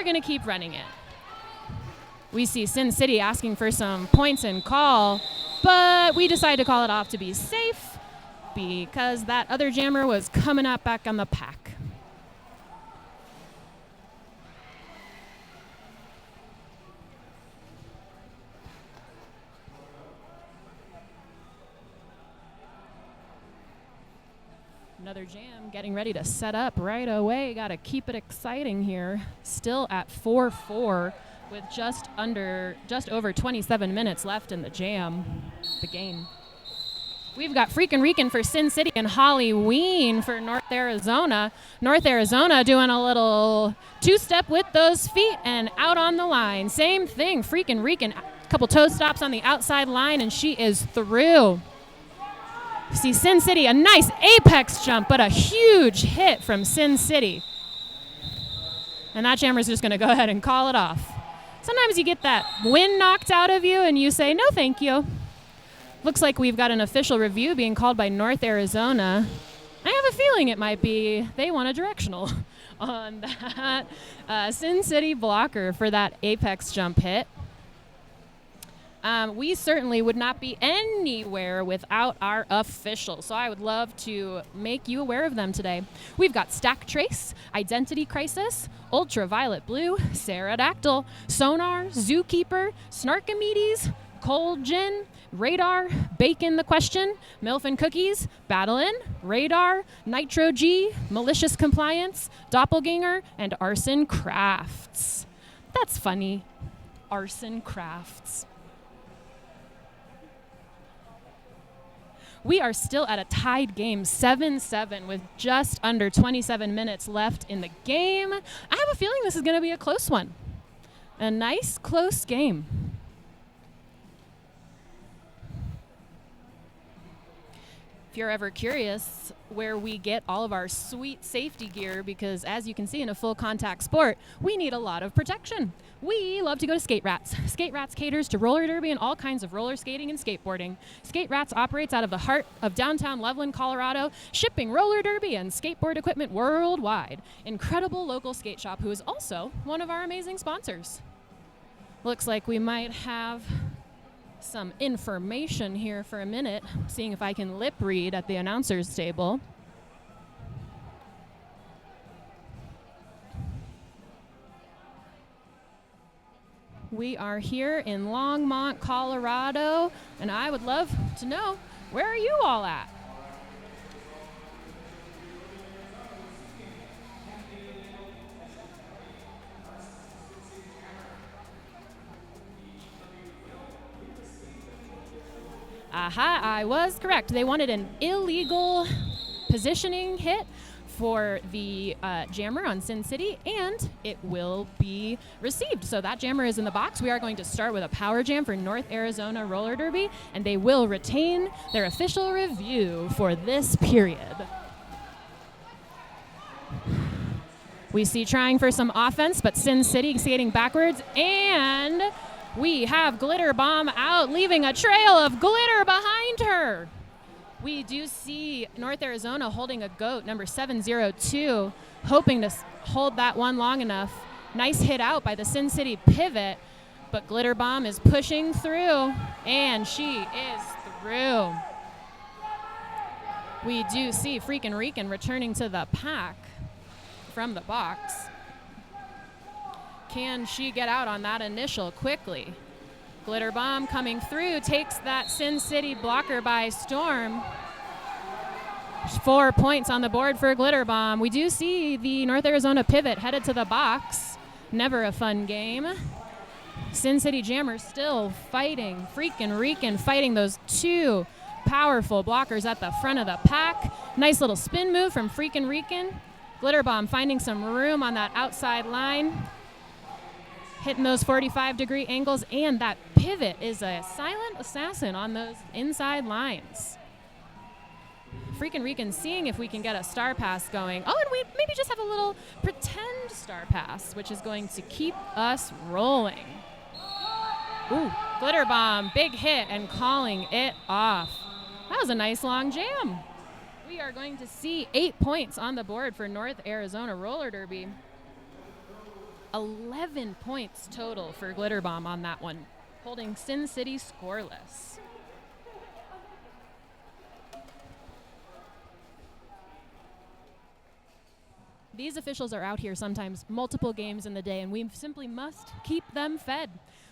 we're going to keep running it. We see Sin City asking for some points and call, but we decide to call it off to be safe because that other jammer was coming up back on the pack. Another jam getting ready to set up right away. Got to keep it exciting here. Still at 4-4 with just over 27 minutes left in the game. We've got Freakin' Rican for Sin City and Holly Ween for North Arizona. North Arizona doing a little two-step with those feet and out on the line. Same thing, Freakin' Rican, a couple toe stops on the outside line, and she is through. See Sin City, a nice apex jump, but a huge hit from Sin City. And that jammer's just going to go ahead and call it off. Sometimes you get that wind knocked out of you and you say, no thank you. Looks like we've got an official review being called by North Arizona. I have a feeling it might be they want a directional on that Sin City blocker for that apex jump hit. We certainly would not be anywhere without our officials, so I would love to make you aware of them today. We've got Stack Trace, Identity Crisis, Ultraviolet Blue, Pterodactyl, Sonar, Zookeeper, Snarkamedes, Cold Gin, Radar, Bacon the Question, Milf and Cookies, Battlin', Radar, Nitro G, Malicious Compliance, Doppelganger, and Arson Crafts. That's funny. Arson Crafts. We are still at a tied game, 7-7, with just under 27 minutes left in the game. I have a feeling this is going to be a close one. A nice, close game. If you're ever curious where we get all of our sweet safety gear, because as you can see in a full contact sport, we need a lot of protection. We love to go to Skate Rats. Skate Rats caters to roller derby and all kinds of roller skating and skateboarding. Skate Rats operates out of the heart of downtown Loveland, Colorado, shipping roller derby and skateboard equipment worldwide. Incredible local skate shop who is also one of our amazing sponsors. Looks like we might have some information here for a minute, seeing if I can lip read at the announcer's table. We are here in Longmont, Colorado, and I would love to know, where are you all at? Aha, I was correct. They wanted an illegal positioning hit for the jammer on Sin City, and it will be received. So that jammer is in the box. We are going to start with a power jam for North Arizona Roller Derby, and they will retain their official review for this period. We see trying for some offense, but Sin City skating backwards, and we have Glitter Bomb out, leaving a trail of glitter behind her. We do see North Arizona holding a goat, number 702, hoping to hold that one long enough. Nice hit out by the Sin City pivot, but Glitter Bomb is pushing through, and she is through. We do see Freakin' Rican returning to the pack from the box. Can she get out on that initial quickly? Glitter Bomb coming through, takes that Sin City blocker by storm. 4 points on the board for Glitter Bomb. We do see the North Arizona pivot headed to the box. Never a fun game. Sin City Jammer still fighting. Freakin' Rican fighting those two powerful blockers at the front of the pack. Nice little spin move from Freakin' Rican. Glitter Bomb finding some room on that outside line. Hitting those 45-degree angles, and that pivot is a silent assassin on those inside lines. Freakin' Rican seeing if we can get a star pass going. Oh, and we maybe just have a little pretend star pass, which is going to keep us rolling. Ooh, Glitter Bomb, big hit, and calling it off. That was a nice long jam. We are going to see 8 points on the board for North Arizona Roller Derby. 11 points total for Glitterbomb on that one, holding Sin City scoreless. These officials are out here sometimes multiple games in the day, and we simply must keep them fed.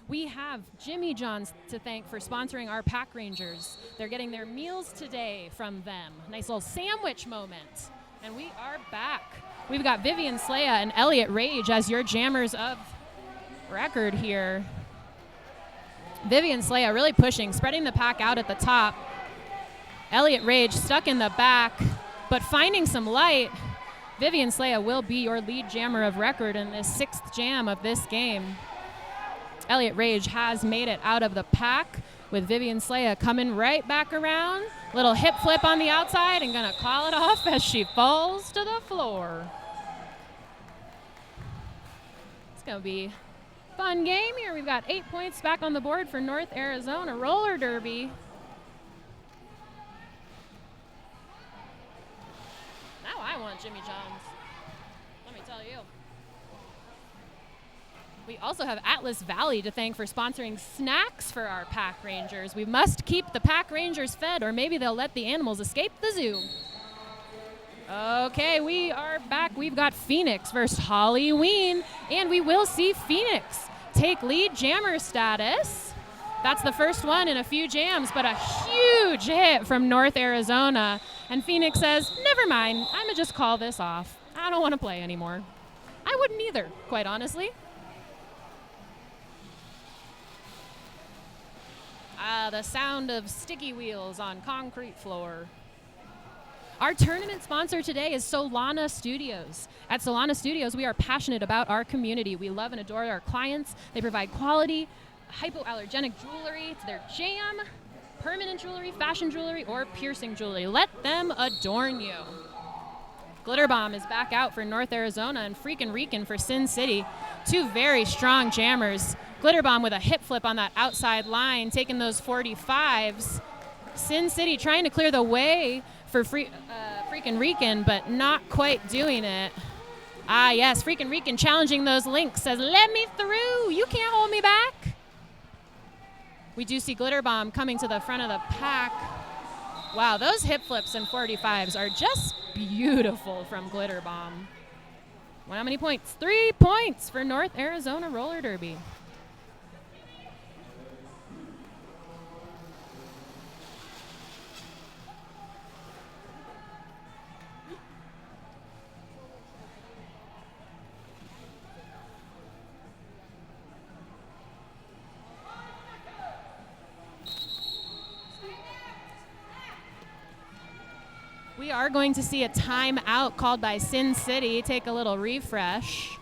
We have Jimmy John's to thank for sponsoring our Pack Rangers. They're getting their meals today from them. Nice little sandwich moment. And we are back. We've got Vivian Slaya and Elliot Rage as your jammers of record here. Vivian Slaya really pushing, spreading the pack out at the top. Elliot Rage stuck in the back, but finding some light. Vivian Slaya will be your lead jammer of record in this 6th jam of this game. Elliot Rage has made it out of the pack with Vivian Slaya coming right back around. Little hip flip on the outside and gonna call it off as she falls to the floor. It's gonna be a fun game here. We've got 8 points back on the board for North Arizona Roller Derby. Now I want Jimmy John's, let me tell you. We also have Atlas Valley to thank for sponsoring snacks for our Pack Rangers. We must keep the Pack Rangers fed, or maybe they'll let the animals escape the zoo. Okay, we are back. We've got Phoenix versus Halloween, and we will see Phoenix take lead jammer status. That's the first one in a few jams, but a huge hit from North Arizona. And Phoenix says, never mind, I'm gonna just call this off. I don't wanna play anymore. I wouldn't either, quite honestly. The sound of sticky wheels on concrete floor. Our tournament sponsor today is Solana Studios. At Solana Studios, we are passionate about our community. We love and adore our clients. They provide quality, hypoallergenic jewelry. It's their jam, permanent jewelry, fashion jewelry, or piercing jewelry. Let them adorn you. Glitterbomb is back out for North Arizona and Freakin' Reekin' for Sin City. Two very strong jammers. Glitterbomb with a hip flip on that outside line, taking those 45s. Sin City trying to clear the way for Freakin' Reekin', but not quite doing it. Ah, yes, Freakin' Reekin' challenging those links, says, let me through, you can't hold me back. We do see Glitterbomb coming to the front of the pack. Wow, those hip flips and 45s are just beautiful from Glitterbomb. Well, how many points? 3 points for North Arizona Roller Derby. We are going to see a timeout called by Sin City. Take a little refresh.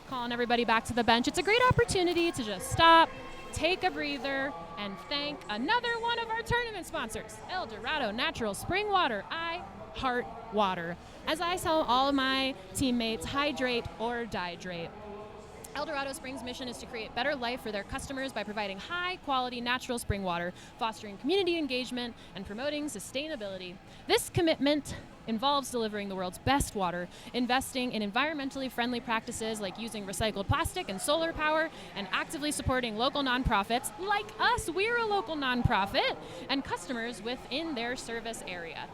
Calling everybody back to the bench. It's a great opportunity to just stop, take a breather, and thank another one of our tournament sponsors, El Dorado Natural Spring Water. I heart water. As I tell all of my teammates, hydrate or dihydrate. El Dorado Springs' mission is to create better life for their customers by providing high-quality natural spring water, fostering community engagement, and promoting sustainability. This commitment involves delivering the world's best water, investing in environmentally friendly practices like using recycled plastic and solar power, and actively supporting local nonprofits like us, we're a local nonprofit, and customers within their service area.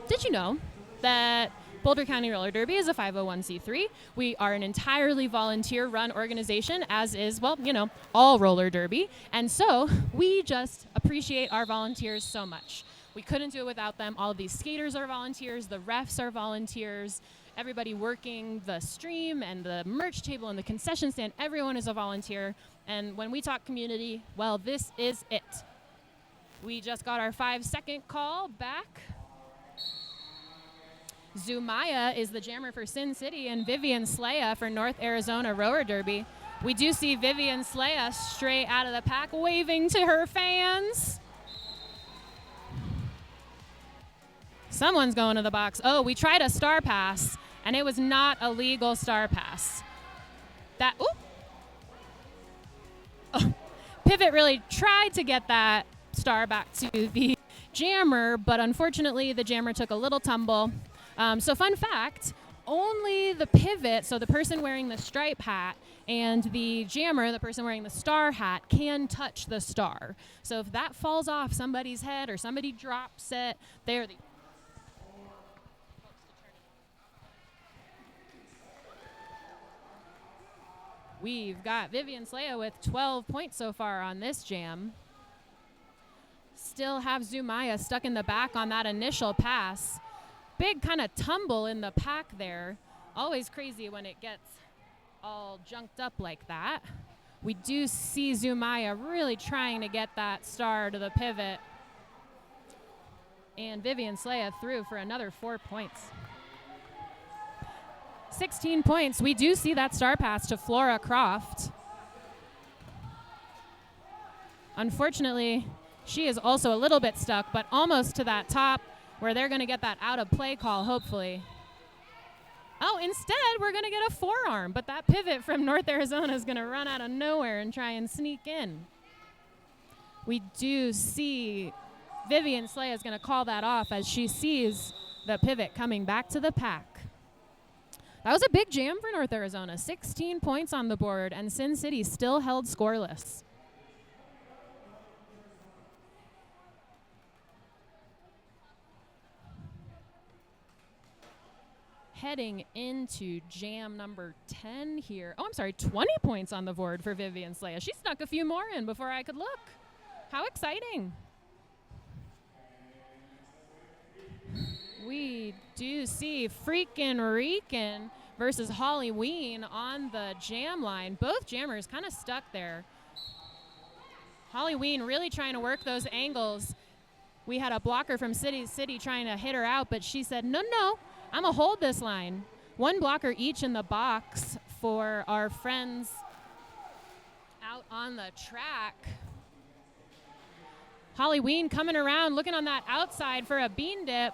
Did you know that Boulder County Roller Derby is a 501c3. We are an entirely volunteer-run organization, as is, well, you know, all roller derby. And so we just appreciate our volunteers so much. We couldn't do it without them. All of these skaters are volunteers. The refs are volunteers. Everybody working the stream and the merch table and the concession stand, everyone is a volunteer. And when we talk community, well, this is it. We just got our 5-second call back. Zumaya is the jammer for Sin City, and Vivian Slaya for North Arizona Rower Derby. We do see Vivian Slaya straight out of the pack waving to her fans. Someone's going to the box. Oh, we tried a star pass, and it was not a legal star pass. Pivot really tried to get that star back to the jammer, but unfortunately the jammer took a little tumble. So fun fact, only the pivot, so the person wearing the stripe hat, and the jammer, the person wearing the star hat, can touch the star. So if that falls off somebody's head or somebody drops it, they're the We've got Vivian Slea with 12 points so far on this jam. Still have Zumaya stuck in the back on that initial pass. Big kind of tumble in the pack there. Always crazy when it gets all junked up like that. We do see Zumaya really trying to get that star to the pivot. And Vivian Slea through for another 4 points. 16 points. We do see that star pass to Flora Croft. Unfortunately, she is also a little bit stuck, but almost to that top where they're going to get that out of play call, hopefully. Oh, instead, we're going to get a forearm, but that pivot from North Arizona is going to run out of nowhere and try and sneak in. We do see Vivian Slea is going to call that off as she sees the pivot coming back to the pack. That was a big jam for North Arizona. 16 points on the board, and Sin City still held scoreless. Heading into jam number 10 here. Oh, I'm sorry, 20 points on the board for Vivian Slea. She snuck a few more in before I could look. How exciting. We do see Freakin' Reekin versus Holly Ween on the jam line. Both jammers kind of stuck there. Holly Ween really trying to work those angles. We had a blocker from City trying to hit her out, but she said, no, I'm going to hold this line. One blocker each in the box for our friends out on the track. Holly Ween coming around, looking on that outside for a bean dip.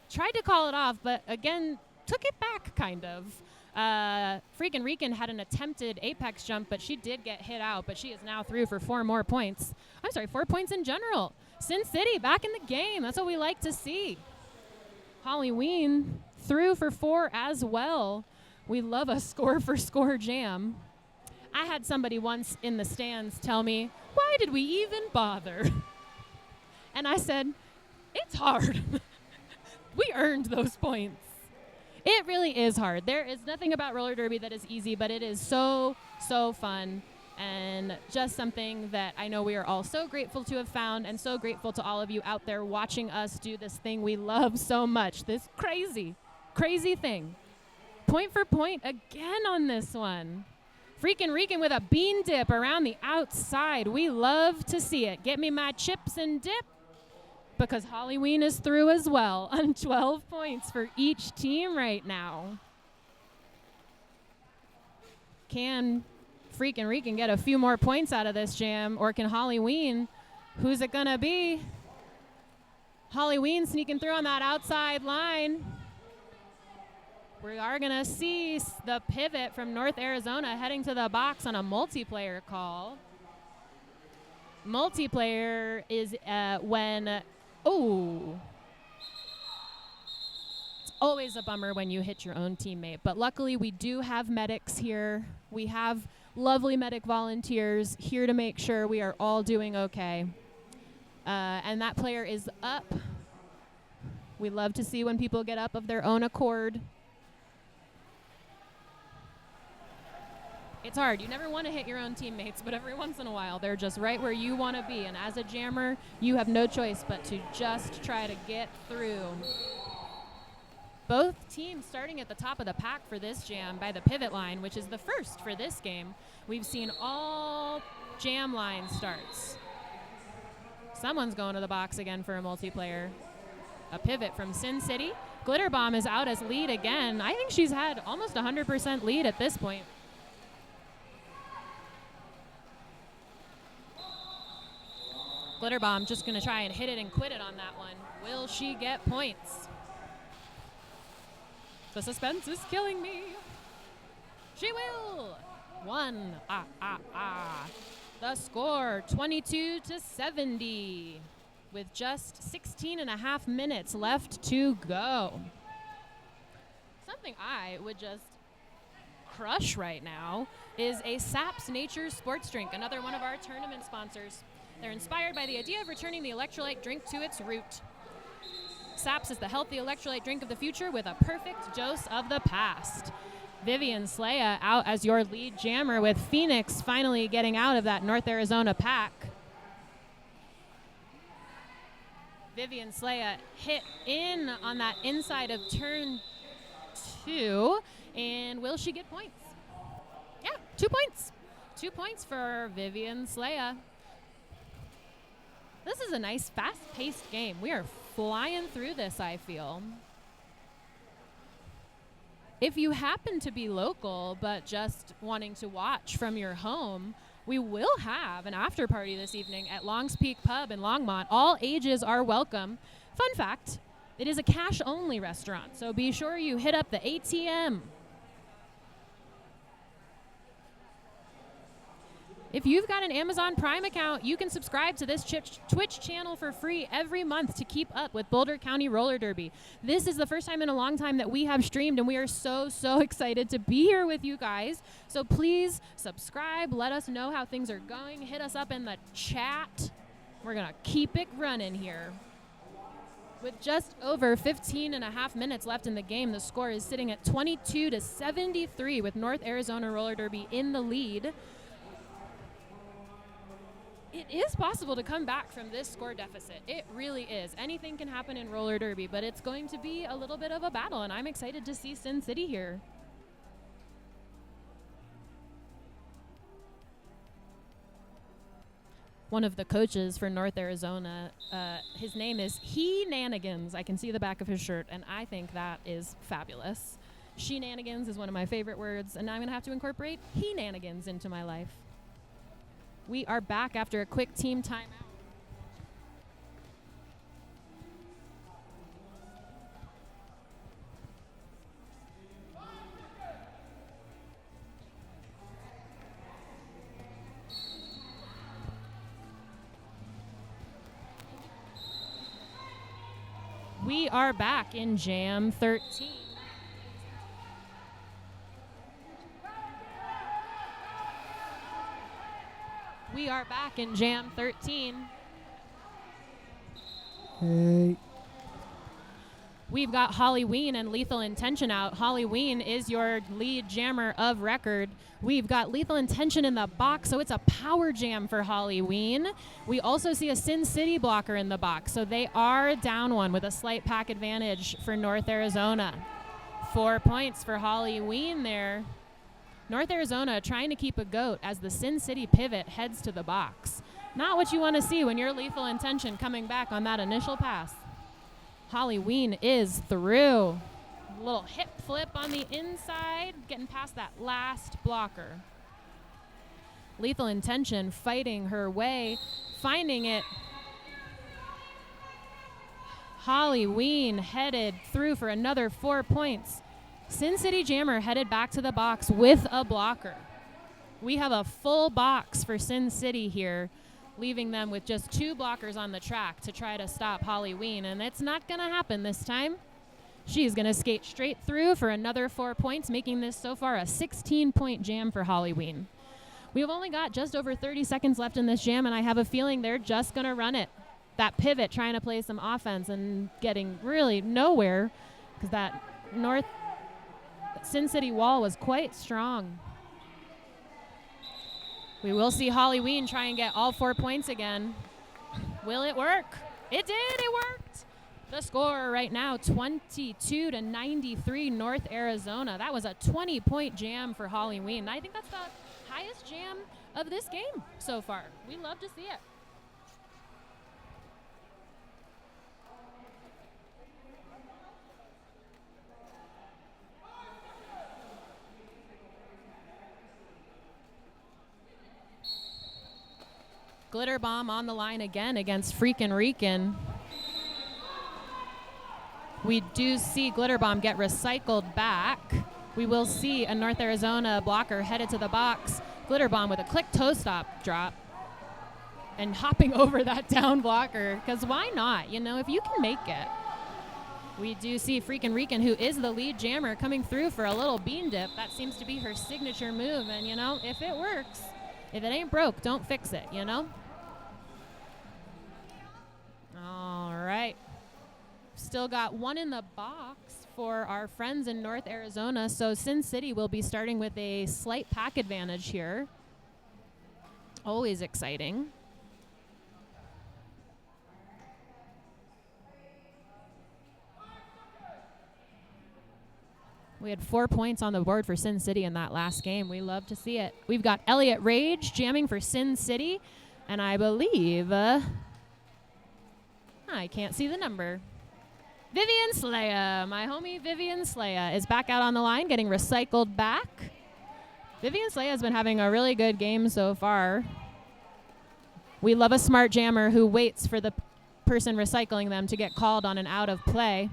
Tried to call it off, but again, took it back, kind of. Freakin' Reekin had an attempted apex jump, but she did get hit out, but she is now through for 4 more points. I'm sorry, 4 points in general. Sin City back in the game. That's what we like to see. Holly Ween through for 4 as well. We love a score-for-score jam. I had somebody once in the stands tell me, why did we even bother? And I said, it's hard. We earned those points. It really is hard. There is nothing about roller derby that is easy, but it is so, so fun. And just something that I know we are all so grateful to have found, and so grateful to all of you out there watching us do this thing we love so much. This crazy, crazy thing. Point for point again on this one. Freakin' Reekin' with a bean dip around the outside. We love to see it. Get me my chips and dip, because Holly Ween is through as well on 12 points for each team right now. Can Freakin' Reekin' get a few more points out of this jam, or can Holly Ween? Who's it gonna be? Holly Ween sneaking through on that outside line. We are gonna see the pivot from North Arizona heading to the box on a multiplayer call. Multiplayer is when, it's always a bummer when you hit your own teammate, but luckily we do have medics here. We have lovely medic volunteers here to make sure we are all doing okay. And that player is up. We love to see when people get up of their own accord. It's hard. You never want to hit your own teammates, but every once in a while, they're just right where you want to be. And as a jammer, you have no choice but to just try to get through. Both teams starting at the top of the pack for this jam by the pivot line, which is the first for this game. We've seen all jam line starts. Someone's going to the box again for a multiplayer. A pivot from Sin City. Glitter Bomb is out as lead again. I think she's had almost 100% lead at this point. Glitter Bomb just going to try and hit it and quit it on that one. Will she get points? The suspense is killing me. She will. The score, 22-70, with just 16 and a half minutes left to go. Something I would just crush right now is a SAPS Nature's sports drink, another one of our tournament sponsors. They're inspired by the idea of returning the electrolyte drink to its root. SAPS is the healthy electrolyte drink of the future with a perfect dose of the past. Vivian Slaya out as your lead jammer, with Phoenix finally getting out of that North Arizona pack. Vivian Slaya hit in on that inside of turn 2, and will she get points? Yeah, 2 points. 2 points for Vivian Slaya. This is a nice, fast-paced game. We are flying through this, I feel. If you happen to be local but just wanting to watch from your home, we will have an after party this evening at Long's Peak Pub in Longmont. All ages are welcome. Fun fact, it is a cash-only restaurant, so be sure you hit up the ATM. If you've got an Amazon Prime account, you can subscribe to this Twitch channel for free every month to keep up with Boulder County Roller Derby. This is the first time in a long time that we have streamed, and we are so excited to be here with you guys. So please subscribe. Let us know how things are going. Hit us up in the chat. We're going to keep it running here. With just over 15 and a half minutes left in the game, the score is sitting at 22-73 with North Arizona Roller Derby in the lead. It is possible to come back from this score deficit. It really is. Anything can happen in roller derby, but it's going to be a little bit of a battle, and I'm excited to see Sin City here. One of the coaches for North Arizona, his name is He-nanigans. I can see the back of his shirt, and I think that is fabulous. She-nanigans is one of my favorite words, and now I'm going to have to incorporate He-nanigans into my life. We are back after a quick team timeout. We are back in Jam 13. We are back in Jam 13. Hey. We've got Holly Ween and Lethal Intention out. Holly Ween is your lead jammer of record. We've got Lethal Intention in the box, so it's a power jam for Holly Ween. We also see a Sin City blocker in the box, so they are down one with a slight pack advantage for North Arizona. 4 points for Holly Ween there. North Arizona trying to keep a goat as the Sin City pivot heads to the box. Not what you want to see when you're Lethal Intention coming back on that initial pass. Holly Ween is through. A little hip flip on the inside, getting past that last blocker. Lethal Intention fighting her way, finding it. Holly Ween headed through for another 4 points. Sin City Jammer headed back to the box with a blocker. We have a full box for Sin City here, leaving them with just 2 blockers on the track to try to stop Holly Ween, and it's not going to happen this time. She's going to skate straight through for another 4 points, making this so far a 16-point jam for Holly Ween. We've only got just over 30 seconds left in this jam, and I have a feeling they're just going to run it. That pivot, trying to play some offense and getting really nowhere, because that North Sin City wall was quite strong. We will see Holly Ween try and get all 4 points again. Will it work? It did, it worked. The score right now, 22-93 North Arizona. That was a 20-point jam for Holly Ween. I think that's the highest jam of this game so far. We love to see it. Glitter Bomb on the line again against Freakin' Reekin'. We do see Glitter Bomb get recycled back. We will see a North Arizona blocker headed to the box. Glitter Bomb with a click toe stop drop and hopping over that down blocker, because why not? You know, if you can make it. We do see Freakin' Rican, who is the lead jammer, coming through for a little bean dip. That seems to be her signature move. And, you know, if it works, if it ain't broke, don't fix it, you know? All right. Still got one in the box for our friends in North Arizona. So Sin City will be starting with a slight pack advantage here. Always exciting. We had 4 points on the board for Sin City in that last game. We love to see it. We've got Elliott Rage jamming for Sin City. And I believe, I can't see the number. Vivian Slaya, my homie Vivian Slaya, is back out on the line, getting recycled back. Vivian Slaya has been having a really good game so far. We love a smart jammer who waits for the person recycling them to get called on an out of play.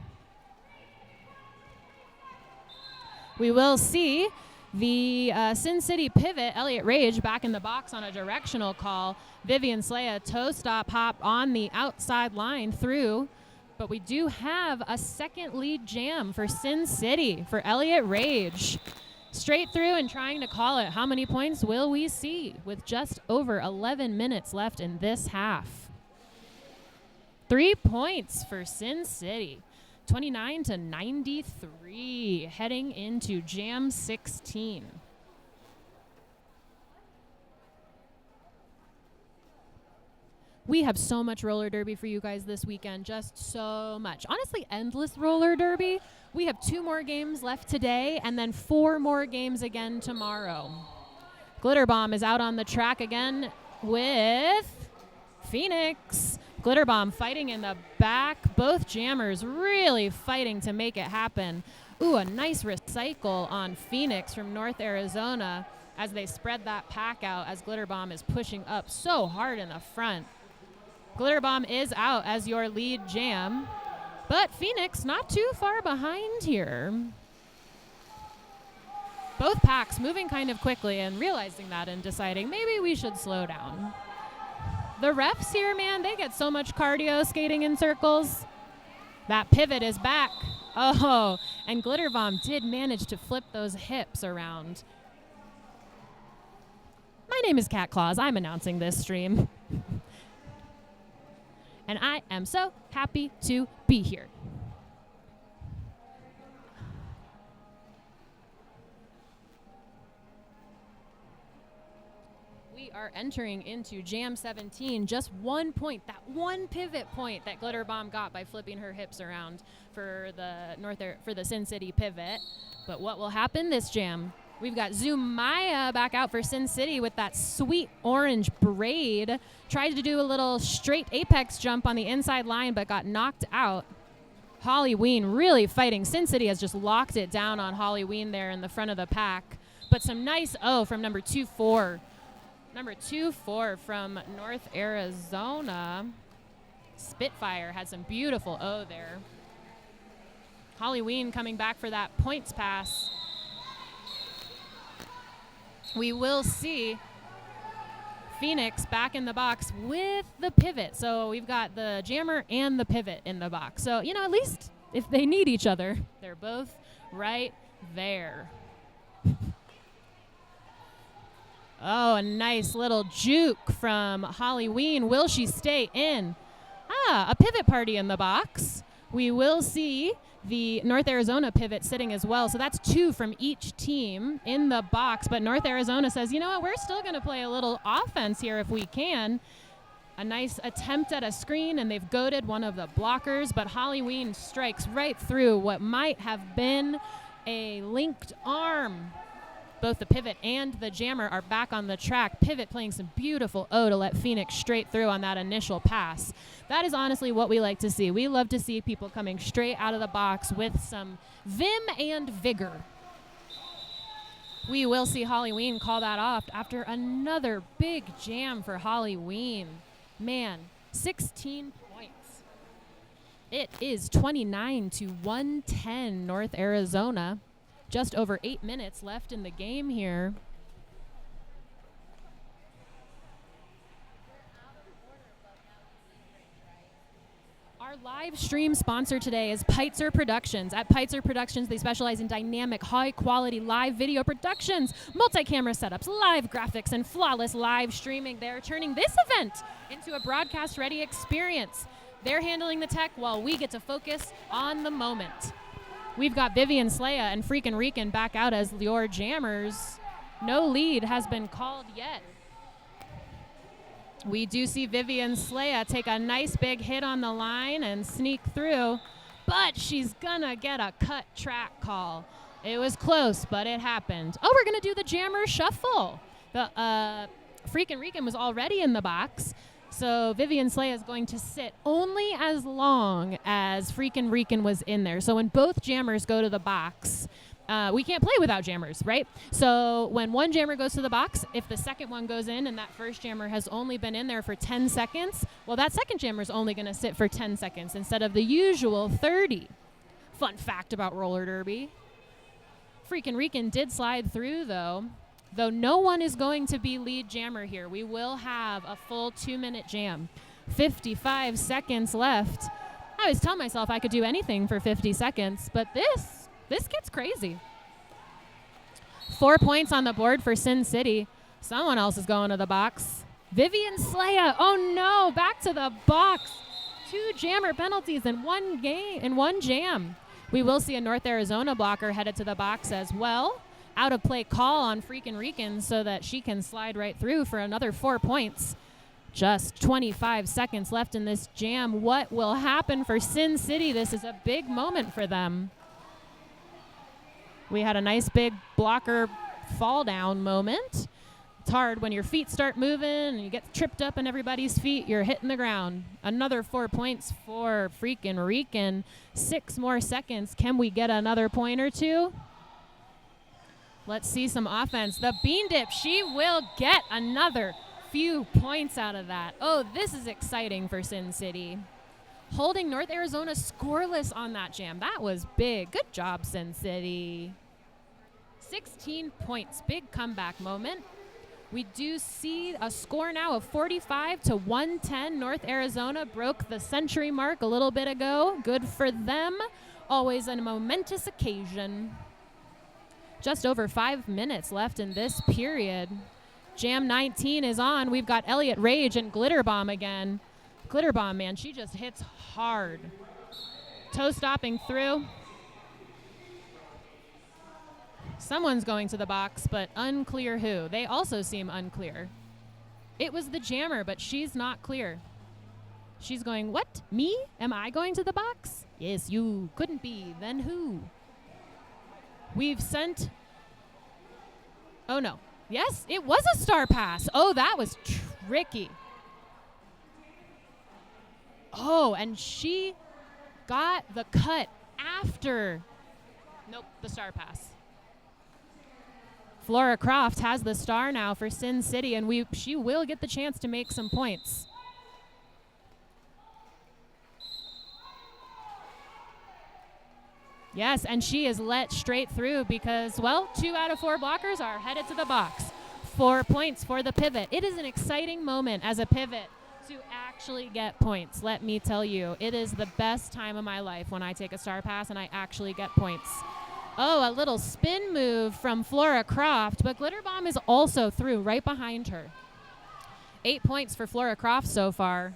We will see the Sin City pivot, Elliott Rage, back in the box on a directional call. Vivian Slaya, toe stop hop on the outside line through. But we do have a second lead jam for Sin City, for Elliott Rage. Straight through and trying to call it. How many points will we see with just over 11 minutes left in this half? 3 points for Sin City. 29-93, heading into Jam 16. We have so much roller derby for you guys this weekend, just so much. Honestly, endless roller derby. We have 2 more games left today and then 4 more games again tomorrow. Glitter Bomb is out on the track again with Phoenix. Glitter Bomb fighting in the back. Both jammers really fighting to make it happen. Ooh, a nice recycle on Phoenix from North Arizona as they spread that pack out as Glitter Bomb is pushing up so hard in the front. Glitter Bomb is out as your lead jam, but Phoenix not too far behind here. Both packs moving kind of quickly and realizing that and deciding maybe we should slow down. The refs here, man, they get so much cardio skating in circles. That pivot is back. Oh, and Glitter Bomb did manage to flip those hips around. My name is Cat Claus. I'm announcing this stream. And I am so happy to be here. We are entering into Jam 17. Just 1 point, that one pivot point that Glitter Bomb got by flipping her hips around for the Sin City pivot. But what will happen this jam? We've got Zumaya back out for Sin City with that sweet orange braid. Tried to do a little straight apex jump on the inside line, but got knocked out. Holly Ween really fighting. Sin City has just locked it down on Holly Ween there in the front of the pack. But some nice O from number 2-4. Number 2-4 from North Arizona. Spitfire had some beautiful O there. Holly Ween coming back for that points pass. We will see Phoenix back in the box with the pivot. So we've got the jammer and the pivot in the box. So, you know, at least if they need each other, they're both right there. Oh, a nice little juke from Holly Ween. Will she stay in? A pivot party in the box. We will see the North Arizona pivot sitting as well. So that's 2 from each team in the box. But North Arizona says, you know what, we're still going to play a little offense here if we can. A nice attempt at a screen, and they've goaded one of the blockers. But Holly Ween strikes right through what might have been a linked arm. Both the pivot and the jammer are back on the track. Pivot playing some beautiful O to let Phoenix straight through on that initial pass. That is honestly what we like to see. We love to see people coming straight out of the box with some vim and vigor. We will see Holly Ween call that off after another big jam for Holly Ween. Man, 16 points. It is 29-110 North Arizona. Just over 8 minutes left in the game here. Our live stream sponsor today is Pitzer Productions. At Pitzer Productions, they specialize in dynamic, high-quality live video productions, multi-camera setups, live graphics, and flawless live streaming. They're turning this event into a broadcast-ready experience. They're handling the tech while we get to focus on the moment. We've got Vivian Slaya and Freakin' Rican back out as your jammers. No lead has been called yet. We do see Vivian Slaya take a nice big hit on the line and sneak through, but she's gonna get a cut track call. It was close, but it happened. Oh, we're gonna do the jammer shuffle. The Freakin' Rican was already in the box, so Vivian Slaya is going to sit only as long as Freakin' Rican was in there. So when both jammers go to the box, we can't play without jammers, right? So when one jammer goes to the box, if the second one goes in and that first jammer has only been in there for 10 seconds, well, that second jammer is only going to sit for 10 seconds instead of the usual 30. Fun fact about roller derby. Freakin' Rican did slide through, though no one is going to be lead jammer here. We will have a full 2-minute jam. 55 seconds left. I always tell myself I could do anything for 50 seconds, but this gets crazy. 4 points on the board for Sin City. Someone else is going to the box. Vivian Slaya. Oh no, back to the box. 2 jammer penalties in one jam. We will see a North Arizona blocker headed to the box as well. Out of play call on Freakin' Rican so that she can slide right through for another 4 points. Just 25 seconds left in this jam. What will happen for Sin City? This is a big moment for them. We had a nice big blocker fall down moment. It's hard when your feet start moving and you get tripped up in everybody's feet, you're hitting the ground. Another 4 points for Freakin' Rican. 6 more seconds. Can we get another point or two? Let's see some offense. The bean dip, she will get another few points out of that. Oh, this is exciting for Sin City. Holding North Arizona scoreless on that jam. That was big. Good job, Sin City. 16 points. Big comeback moment. We do see a score now of 45-110. North Arizona broke the century mark a little bit ago. Good for them. Always a momentous occasion. Just over 5 minutes left in this period. Jam 19 is on. We've got Elliott Rage and Glitter Bomb again. Glitter Bomb, man, she just hits hard. Toe stopping through. Someone's going to the box, but unclear who. They also seem unclear. It was the jammer, but she's not clear. She's going, what? Me? Am I going to the box? Yes, you. Couldn't be. Then who? We've sent... Oh, no. Yes, it was a star pass. Oh, that was tricky. Oh, and she got the cut after. Nope, the star pass. Flora Croft has the star now for Sin City, and she will get the chance to make some points. Yes, and she is let straight through because, well, 2 out of 4 blockers are headed to the box. 4 points for the pivot. It is an exciting moment as a pivot to actually get points. Let me tell you, it is the best time of my life when I take a star pass and I actually get points. Oh, a little spin move from Flora Croft, but Glitter Bomb is also through right behind her. 8 points for Flora Croft so far.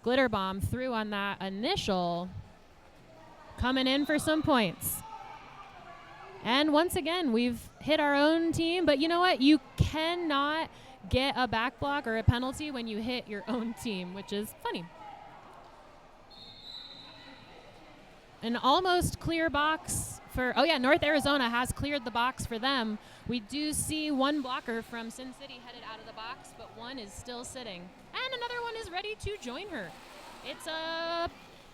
Glitter Bomb through on that initial. Coming in for some points. And once again, we've hit our own team, but you know what? You cannot get a back block or a penalty when you hit your own team, which is funny. An almost clear box for, oh yeah, North Arizona has cleared the box for them. We do see one blocker from Sin City headed out of the box, but one is still sitting. And another one is ready to join her. It's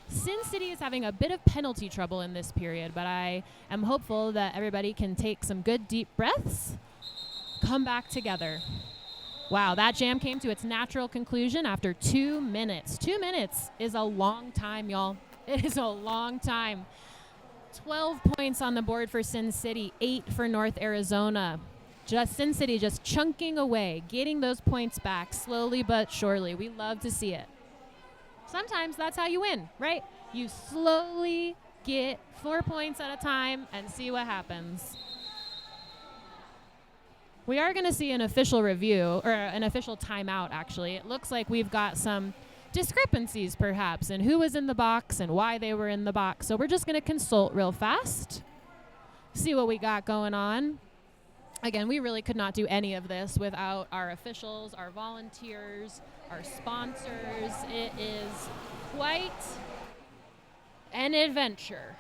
Sin City is having a bit of penalty trouble in this period, but I am hopeful that everybody can take some good deep breaths, come back together. Wow, that jam came to its natural conclusion after 2 minutes. 2 minutes is a long time, y'all. It is a long time. 12 points on the board for Sin City, 8 for North Arizona. Just Sin City just chunking away, getting those points back slowly but surely. We love to see it. sometimes that's how you win, right? You slowly get 4 points at a time and see what happens. We are going to see an official review, or an official timeout, actually. It looks like we've got some discrepancies, perhaps, in who was in the box and why they were in the box. So we're just going to consult real fast, see what we got going on. Again, we really could not do any of this without our officials, our volunteers, our sponsors. It is quite an adventure.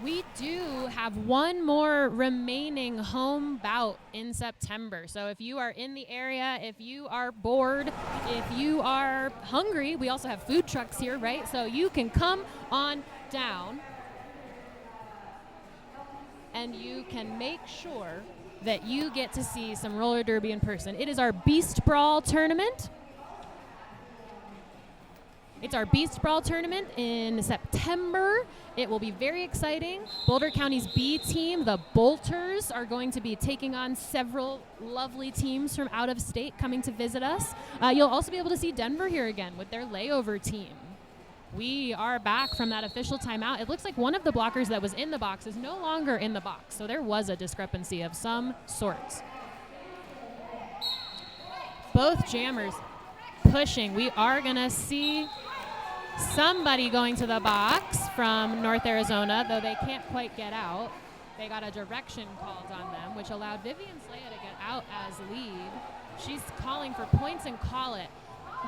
We do have one more remaining home bout in September. So if you are in the area, if you are bored, if you are hungry, we also have food trucks here, right? So you can come on down and you can make sure that you get to see some roller derby in person. It is our Beast Brawl tournament. It's our Beast Brawl tournament in September. It will be very exciting. Boulder County's B team, the Bolters, are going to be taking on several lovely teams from out of state coming to visit us. You'll also be able to see Denver here again with their layover team. We are back from that official timeout. It looks like one of the blockers that was in the box is no longer in the box, so there was a discrepancy of some sorts. Both jammers pushing. We are going to see somebody going to the box from North Arizona, though they can't quite get out. They got a direction called on them, which allowed Vivian Slaya to get out as lead. She's calling for points and call it.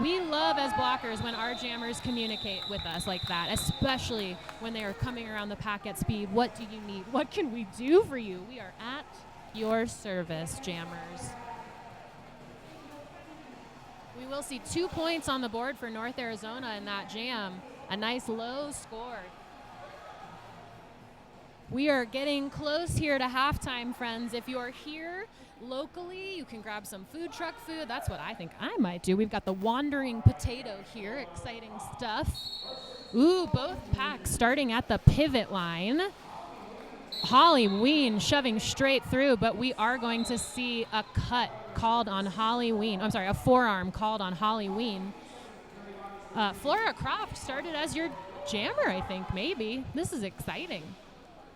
We love as blockers when our jammers communicate with us like that, especially when they are coming around the pack at speed. What do you need? What can we do for you? We are at your service, jammers. We will see 2 points on the board for North Arizona in that jam. A nice low score. We are getting close here to halftime, friends. If you're here locally, you can grab some food truck food. That's what I think I might do. We've got the Wandering Potato here. Exciting stuff. Ooh, both packs starting at the pivot line. Holly Ween shoving straight through, but we are going to see a cut called on Holly Ween. I'm sorry, a forearm called on Holly Ween. Flora Croft started as your jammer, I think, maybe. This is exciting.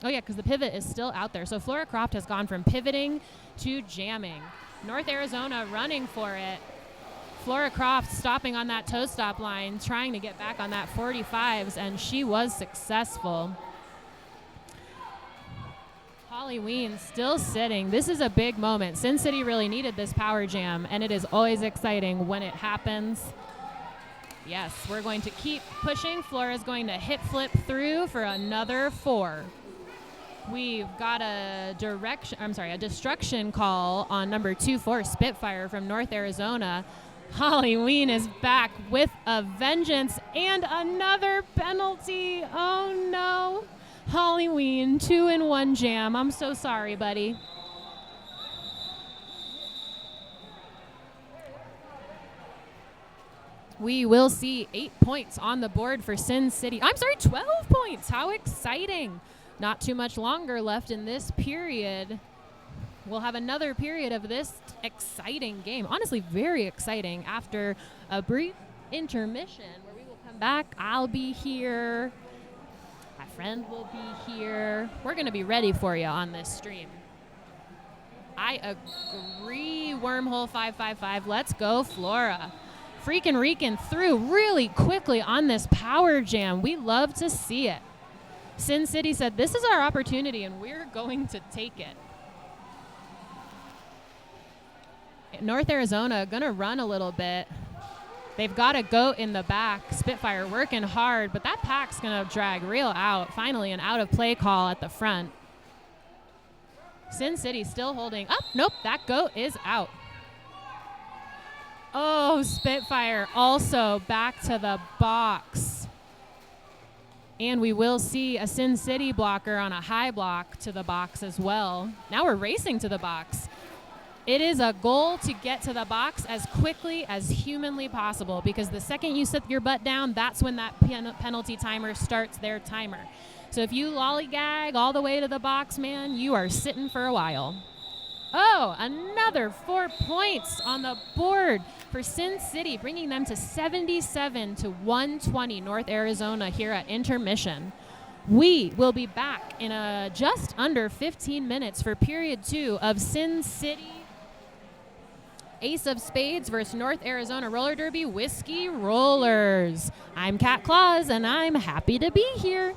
Oh, yeah, because the pivot is still out there. So Flora Croft has gone from pivoting to jamming. North Arizona running for it. Flora Croft stopping on that toe stop line, trying to get back on that 45s, and she was successful. Holly Ween still sitting. This is a big moment. Sin City really needed this power jam, and it is always exciting when it happens. Yes, we're going to keep pushing. Flora's going to hip flip through for another 4. We've got a destruction call on number 24, Spitfire from North Arizona. Holly Ween is back with a vengeance and another penalty. Oh, no. Holly Ween, 2-in-1 jam. I'm so sorry, buddy. We will see 8 points on the board for Sin City. I'm sorry, 12 points. How exciting. Not too much longer left in this period. We'll have another period of this exciting game. Honestly, very exciting. After a brief intermission where we will come back, I'll be here. My friend will be here. We're going to be ready for you on this stream. I agree, Wormhole 555. Let's go, Flora. Freaking reeking through really quickly on this power jam. We love to see it. Sin City said, this is our opportunity, and we're going to take it. North Arizona going to run a little bit. They've got a goat in the back. Spitfire working hard, but that pack's going to drag real out. Finally, an out-of-play call at the front. Sin City still holding up. Nope, that goat is out. Oh, Spitfire also back to the box. And we will see a Sin City blocker on a high block to the box as well. Now we're racing to the box. It is a goal to get to the box as quickly as humanly possible, because the second you sit your butt down, that's when that penalty timer starts their timer. So if you lollygag all the way to the box, man, you are sitting for a while. Oh, another 4 points on the board for Sin City, bringing them to 77 to 120 North Arizona here at intermission. We will be back in just under 15 minutes for period 2 of Sin City Ace of Spades versus North Arizona Roller Derby Whiskey Rollers. I'm Kat Claus, and I'm happy to be here.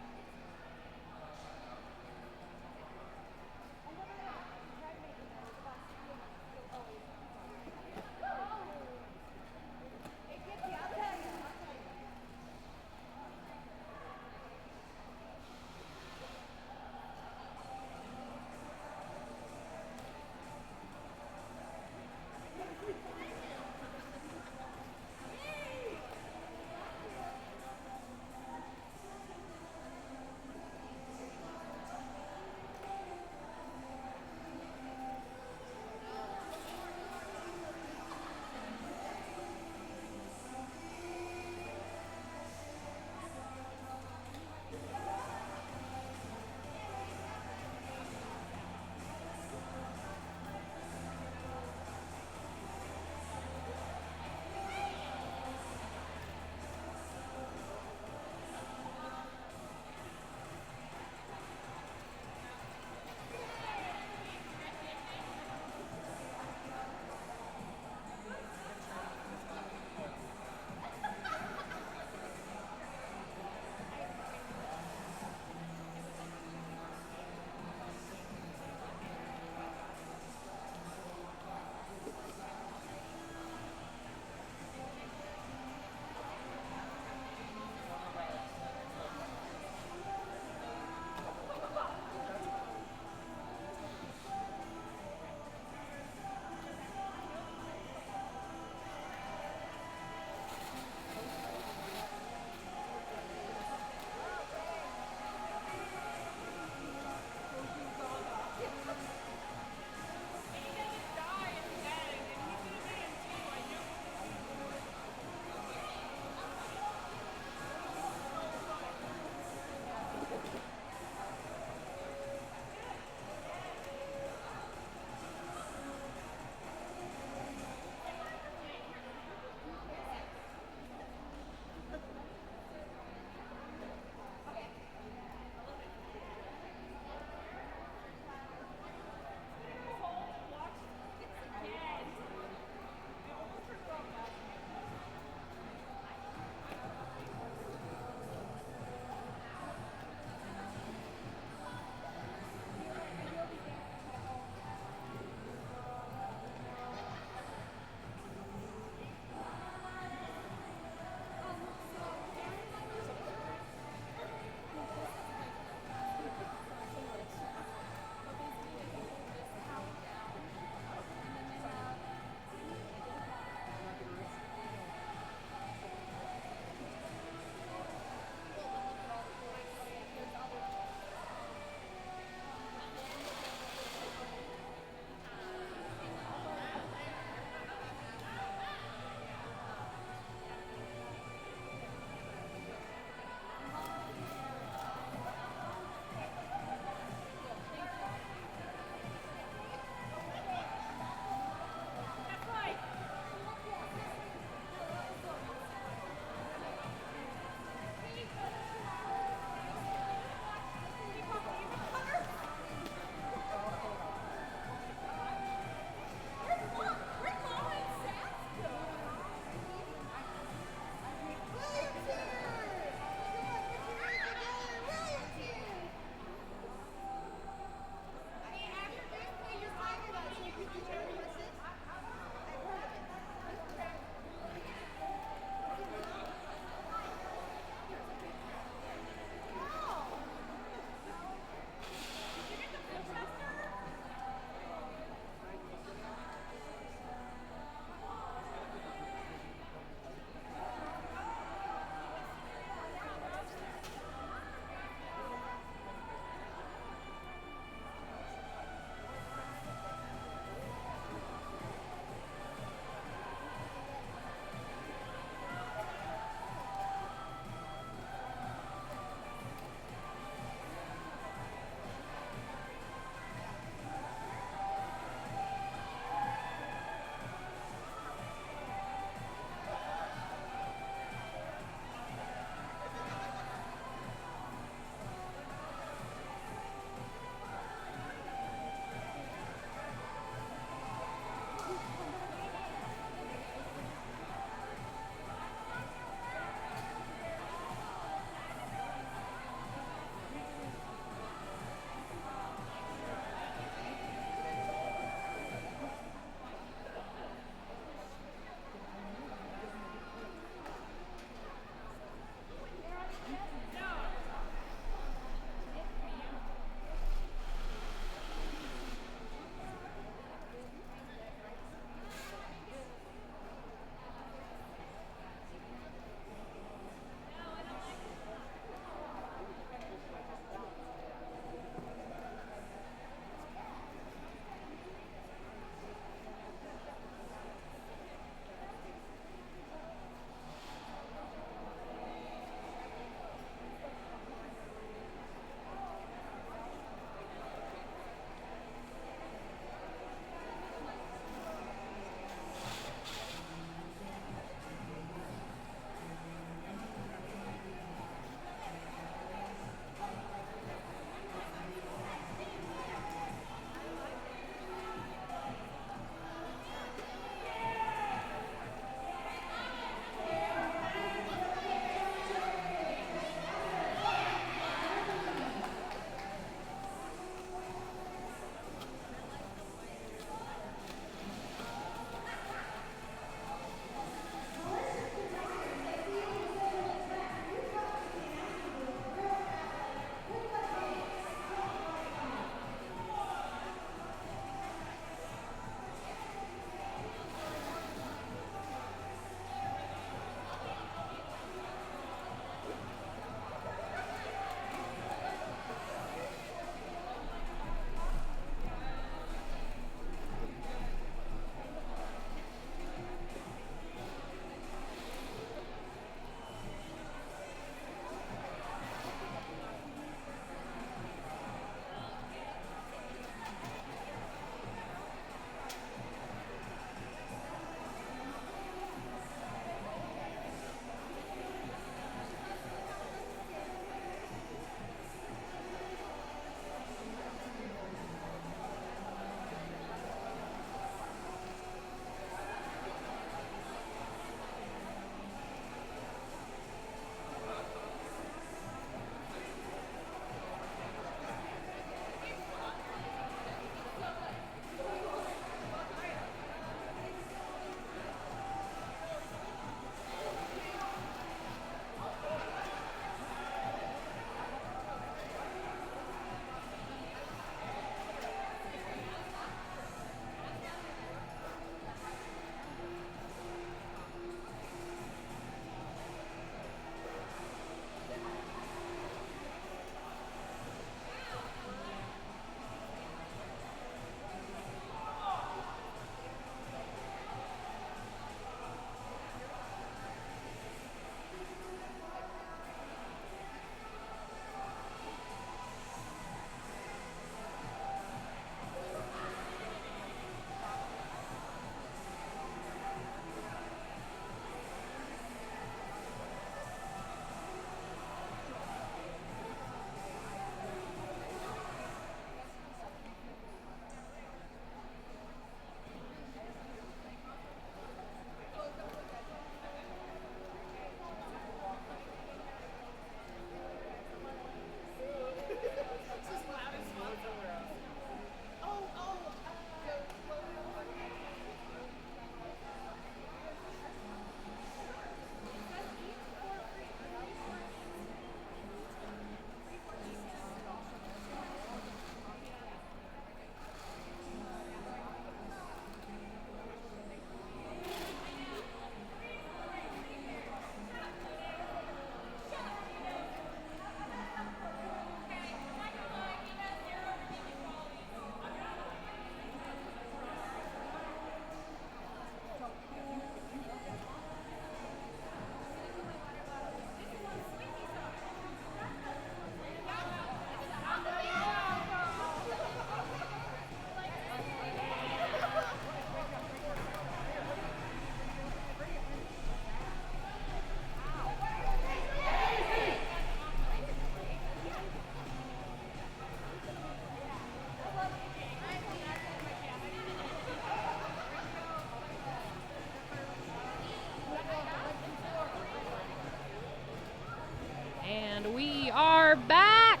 We are back.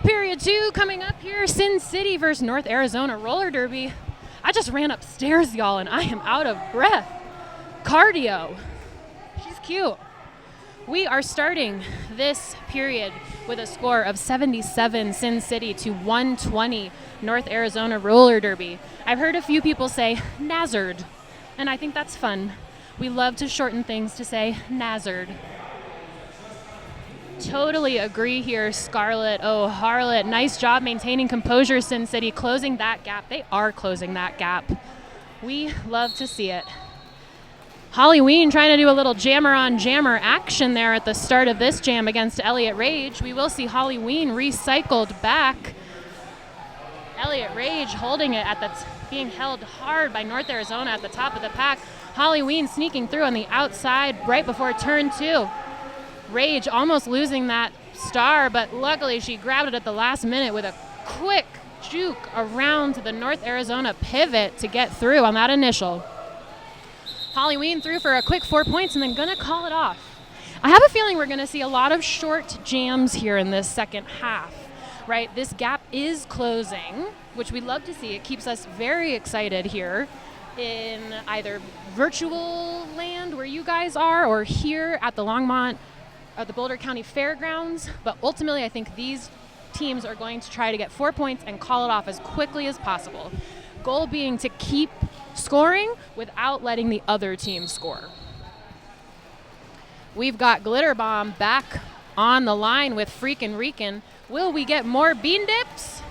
Period 2 coming up here. Sin City versus North Arizona roller derby. I just ran upstairs, y'all, and I am out of breath. Cardio. She's cute. We are starting this period with a score of 77 Sin City to 120 North Arizona roller derby. I've heard a few people say NAZRD, and I think that's fun. We love to shorten things to say NAZRD. Totally agree here, Scarlett. Oh, Harlot, nice job maintaining composure, Sin City, closing that gap. They are closing that gap. We love to see it. Holly Ween trying to do a little jammer on jammer action there at the start of this jam against Elliott Rage. We will see Holly Ween recycled back. Elliott Rage holding it being held hard by North Arizona at the top of the pack. Holly Ween sneaking through on the outside right before turn 2. Rage almost losing that star, but luckily she grabbed it at the last minute with a quick juke around the North Arizona pivot to get through on that initial. Holly Ween through for a quick 4 points and then gonna call it off. I have a feeling we're gonna see a lot of short jams here in this second half, right? This gap is closing, which we love to see. It keeps us very excited here in either virtual land where you guys are or here at the Longmont the Boulder County Fairgrounds, but ultimately I think these teams are going to try to get 4 points and call it off as quickly as possible. Goal being to keep scoring without letting the other team score. We've got Glitter Bomb back on the line with Freakin' Reekin'. Will we get more bean dips?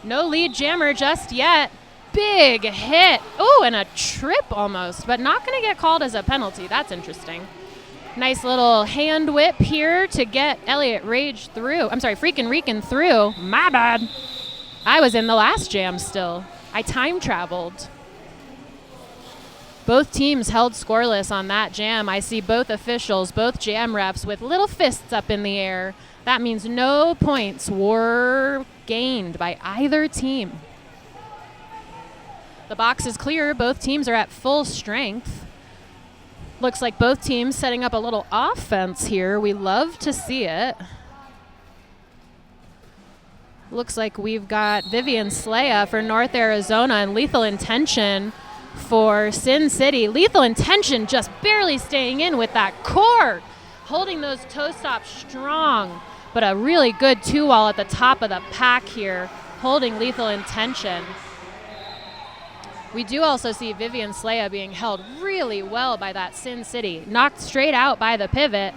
No lead jammer just yet. Big hit. Oh, and a trip almost, but not going to get called as a penalty. That's interesting. Nice little hand whip here to get Elliott Rage through. I'm sorry, Freakin' Reekin' through. My bad. I was in the last jam still. I time traveled. Both teams held scoreless on that jam. I see both officials, both jam refs with little fists up in the air. That means no points were gained by either team. The box is clear. Both teams are at full strength. Looks like both teams setting up a little offense here. We love to see it. Looks like we've got Vivian Slaya for North Arizona and Lethal Intention for Sin City. Lethal Intention just barely staying in with that core, holding those toe stops strong, but a really good 2-wall at the top of the pack here, holding Lethal Intention. We do also see Vivian Slaya being held really well by that Sin City, knocked straight out by the pivot.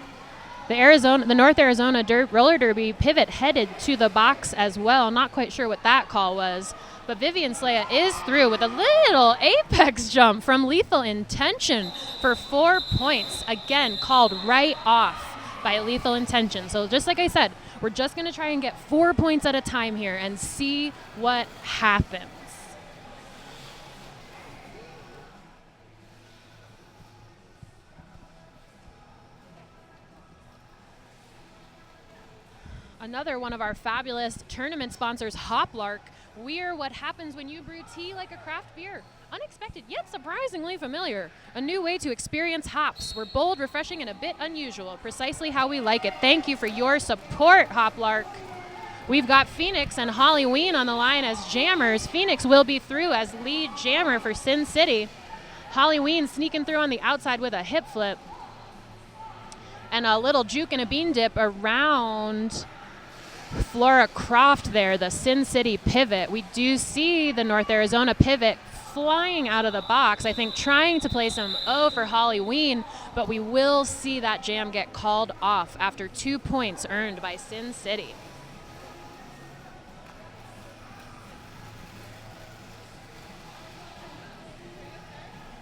The North Arizona roller derby pivot headed to the box as well. Not quite sure what that call was, but Vivian Slaya is through with a little apex jump from Lethal Intention for 4 points. Again, called right off by Lethal Intention. So just like I said, we're just going to try and get 4 points at a time here and see what happens. Another one of our fabulous tournament sponsors, Hoplark. We're what happens when you brew tea like a craft beer. Unexpected, yet surprisingly familiar. A new way to experience hops. We're bold, refreshing, and a bit unusual. Precisely how we like it. Thank you for your support, Hoplark. We've got Phoenix and Holly Ween on the line as jammers. Phoenix will be through as lead jammer for Sin City. Holly Ween sneaking through on the outside with a hip flip. And a little juke and a bean dip around Flora Croft there, the Sin City pivot. We do see the North Arizona pivot flying out of the box, I think trying to play some O for Holly Ween, but we will see that jam get called off after 2 points earned by Sin City.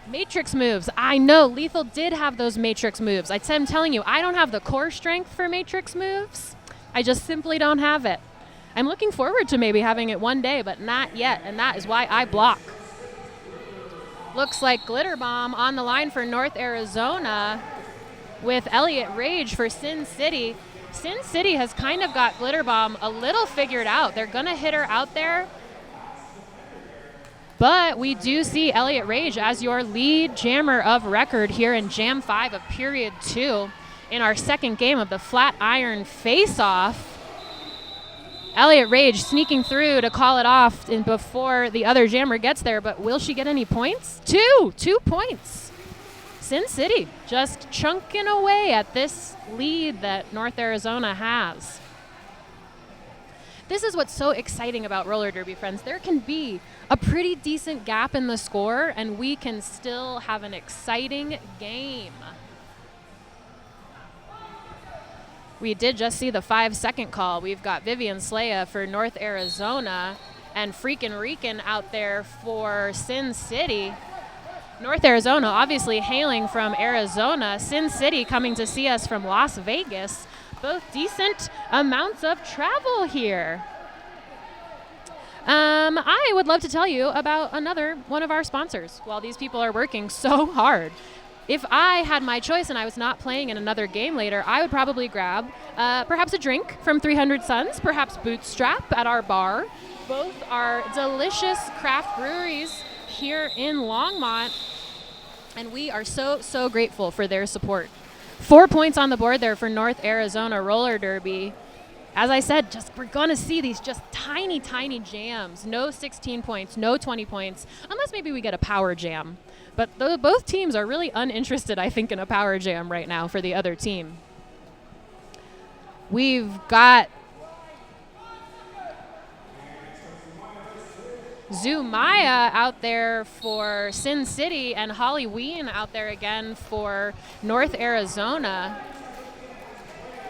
Matrix moves. I know Lethal did have those matrix moves. I'm telling you, I don't have the core strength for matrix moves. I just simply don't have it. I'm looking forward to maybe having it one day, but not yet, and that is why I block. Looks like Glitter Bomb on the line for North Arizona with Elliott Rage for Sin City. Sin City has kind of got Glitter Bomb a little figured out. They're going to hit her out there. But we do see Elliott Rage as your lead jammer of record here in Jam 5 of period 2 in our second game of the Flatiron Faceoff. Elliott Rage sneaking through to call it off before the other jammer gets there, but will she get any points? 2 points. Sin City just chunking away at this lead that North Arizona has. This is what's so exciting about roller derby, friends. There can be a pretty decent gap in the score, and we can still have an exciting game. We did just see the 5-second call. We've got Vivian Slaya for North Arizona and Freakin' Rican out there for Sin City. North Arizona obviously hailing from Arizona. Sin City coming to see us from Las Vegas. Both decent amounts of travel here. I would love to tell you about another one of our sponsors while these people are working so hard. If I had my choice and I was not playing in another game later, I would probably grab perhaps a drink from 300 Suns, perhaps Bootstrap at our bar. Both are delicious craft breweries here in Longmont, and we are so grateful for their support. 4 points on the board there for North Arizona Roller Derby. As I said, we're going to see these just tiny jams. No 16 points, no 20 points, unless maybe we get a power jam. But both teams are really uninterested, I think, in a power jam right now for the other team. We've got Zumaya out there for Sin City and Holly Ween out there again for North Arizona.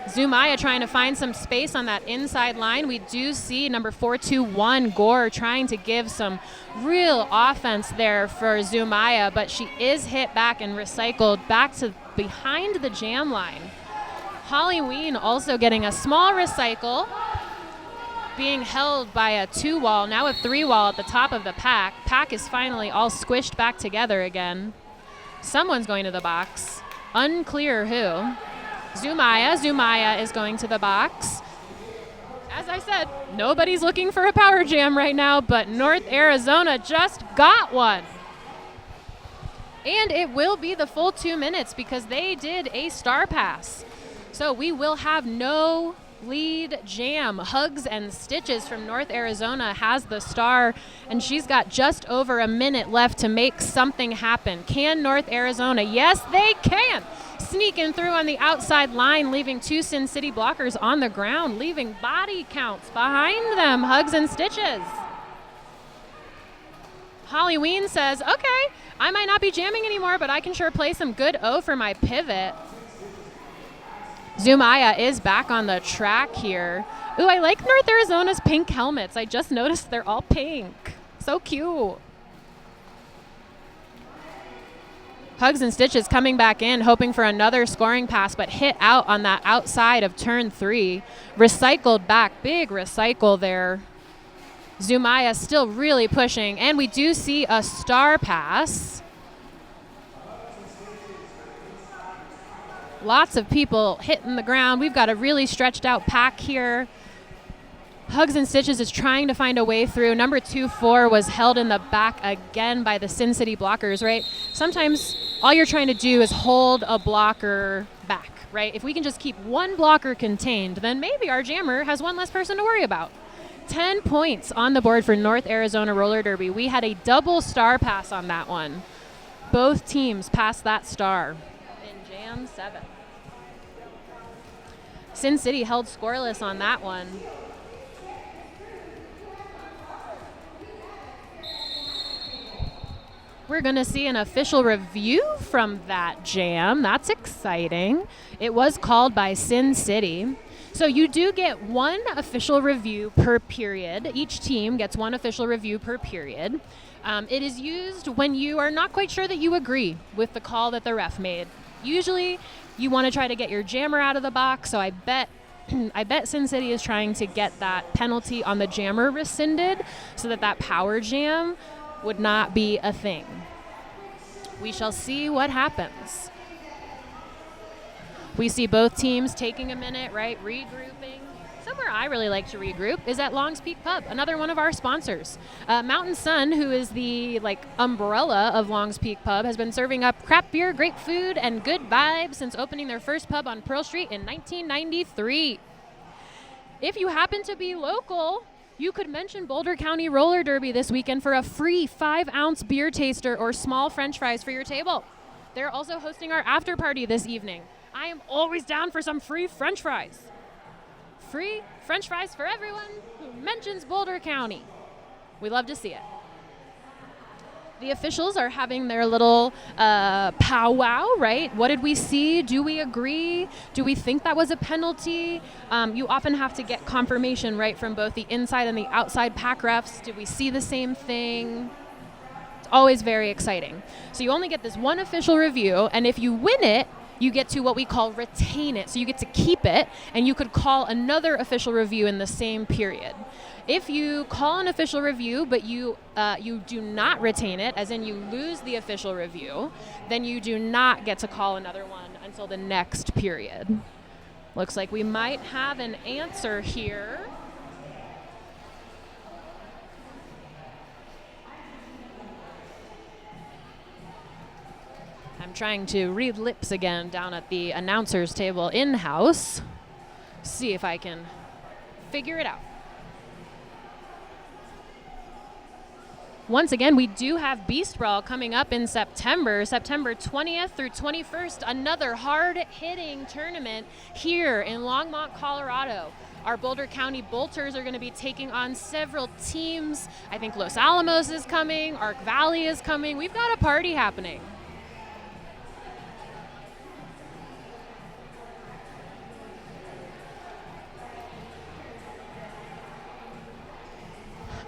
Zumaya trying to find some space on that inside line. We do see number 421 Gore trying to give some real offense there for Zumaya, but she is hit back and recycled back to behind the jam line. Holly Ween also getting a small recycle, being held by a 2-wall, now a 3-wall at the top of the pack. Pack is finally all squished back together again. Someone's going to the box. Unclear who. Zumaya is going to the box. As I said, nobody's looking for a power jam right now, but North Arizona just got one. And it will be the full 2 minutes because they did a star pass. So we will have no lead jam. Hugs and Stitches from North Arizona has the star, and she's got just over a minute left to make something happen. Can North Arizona? Yes, they can. Sneaking through on the outside line, leaving 2 Sin City blockers on the ground, leaving body counts behind them. Hugs and Stitches. Holly Ween says, okay, I might not be jamming anymore, but I can sure play some good O for my pivot. Zumaya is back on the track here. Ooh, I like North Arizona's pink helmets. I just noticed they're all pink. So cute. Hugs and Stitches coming back in, hoping for another scoring pass, but hit out on that outside of turn 3. Recycled back, big recycle there. Zumaya still really pushing, and we do see a star pass. Lots of people hitting the ground. We've got a really stretched out pack here. Hugs and Stitches is trying to find a way through. Number 2-4 was held in the back again by the Sin City blockers, right? Sometimes all you're trying to do is hold a blocker back, right? If we can just keep one blocker contained, then maybe our jammer has one less person to worry about. 10 points on the board for North Arizona Roller Derby. We had a double star pass on that one. Both teams passed that star in Jam 7. Sin City held scoreless on that one. We're going to see an official review from that jam. That's exciting. It was called by Sin City. So you do get one official review per period. Each team gets one official review per period. It is used when you are not quite sure that you agree with the call that the ref made. Usually you want to try to get your jammer out of the box, so I bet Sin City is trying to get that penalty on the jammer rescinded so that power jam would not be a thing. We shall see what happens. We see both teams taking a minute, right? Regrouping. Somewhere I really like to regroup is at Long's Peak Pub, another one of our sponsors. Mountain Sun, who is the umbrella of Long's Peak Pub, has been serving up craft beer, great food, and good vibes since opening their first pub on Pearl Street in 1993. If you happen to be local, you could mention Boulder County Roller Derby this weekend for a free 5-ounce beer taster or small French fries for your table. They're also hosting our after party this evening. I am always down for some free French fries. Free French fries for everyone who mentions Boulder County. We love to see it. The officials are having their little powwow, right? What did we see? Do we agree? Do we think that was a penalty? You often have to get confirmation, right, from both the inside and the outside pack refs. Did we see the same thing? It's always very exciting. So you only get this one official review, and if you win it, you get to what we call retain it. So you get to keep it, and you could call another official review in the same period. If you call an official review, but you do not retain it, as in you lose the official review, then you do not get to call another one until the next period. Looks like we might have an answer here. I'm trying to read lips again down at the announcer's table in-house. See if I can figure it out. Once again, we do have Beast Brawl coming up in September 20th through 21st, another hard-hitting tournament here in Longmont, Colorado. Our Boulder County Bolters are going to be taking on several teams. I think Los Alamos is coming, Arc Valley is coming. We've got a party happening.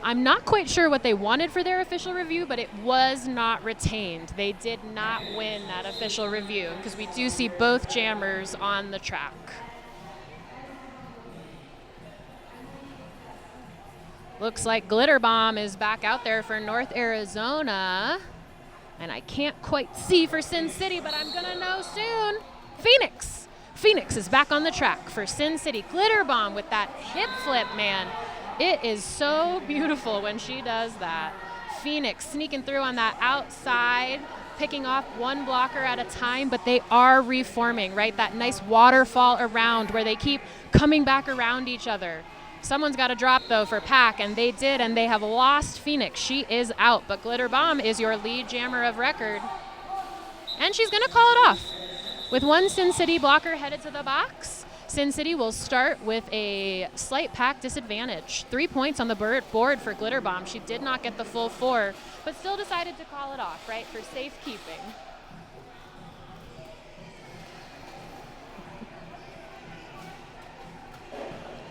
I'm not quite sure what they wanted for their official review, but it was not retained. They did not win that official review because we do see both jammers on the track. Looks like Glitter Bomb is back out there for North Arizona. And I can't quite see for Sin City, but I'm going to know soon. Phoenix. Phoenix is back on the track for Sin City. Glitter Bomb with that hip flip, man. It is so beautiful when she does that. Phoenix sneaking through on that outside, picking off one blocker at a time, but they are reforming, right? That nice waterfall around where they keep coming back around each other. Someone's got to drop, though, for Pack, and they did, and they have lost Phoenix. She is out, but Glitter Bomb is your lead jammer of record. And she's going to call it off. With one Sin City blocker headed to the box, Sin City will start with a slight pack disadvantage. 3 points on the board for Glitter Bomb. She did not get the full 4, but still decided to call it off, right, for safekeeping.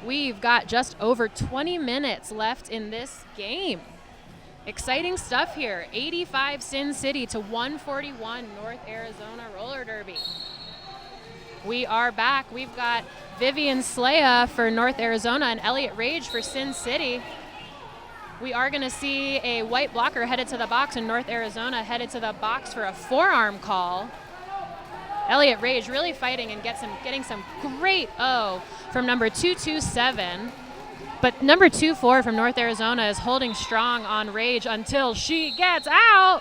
We've got just over 20 minutes left in this game. Exciting stuff here. 85 Sin City to 141 North Arizona Roller Derby. We are back. We've got Vivian Slaya for North Arizona and Elliott Rage for Sin City. We are going to see a white blocker headed to the box, and North Arizona headed to the box for a forearm call. Elliott Rage really fighting and getting some great O from number 227. But number 24 from North Arizona is holding strong on Rage until she gets out.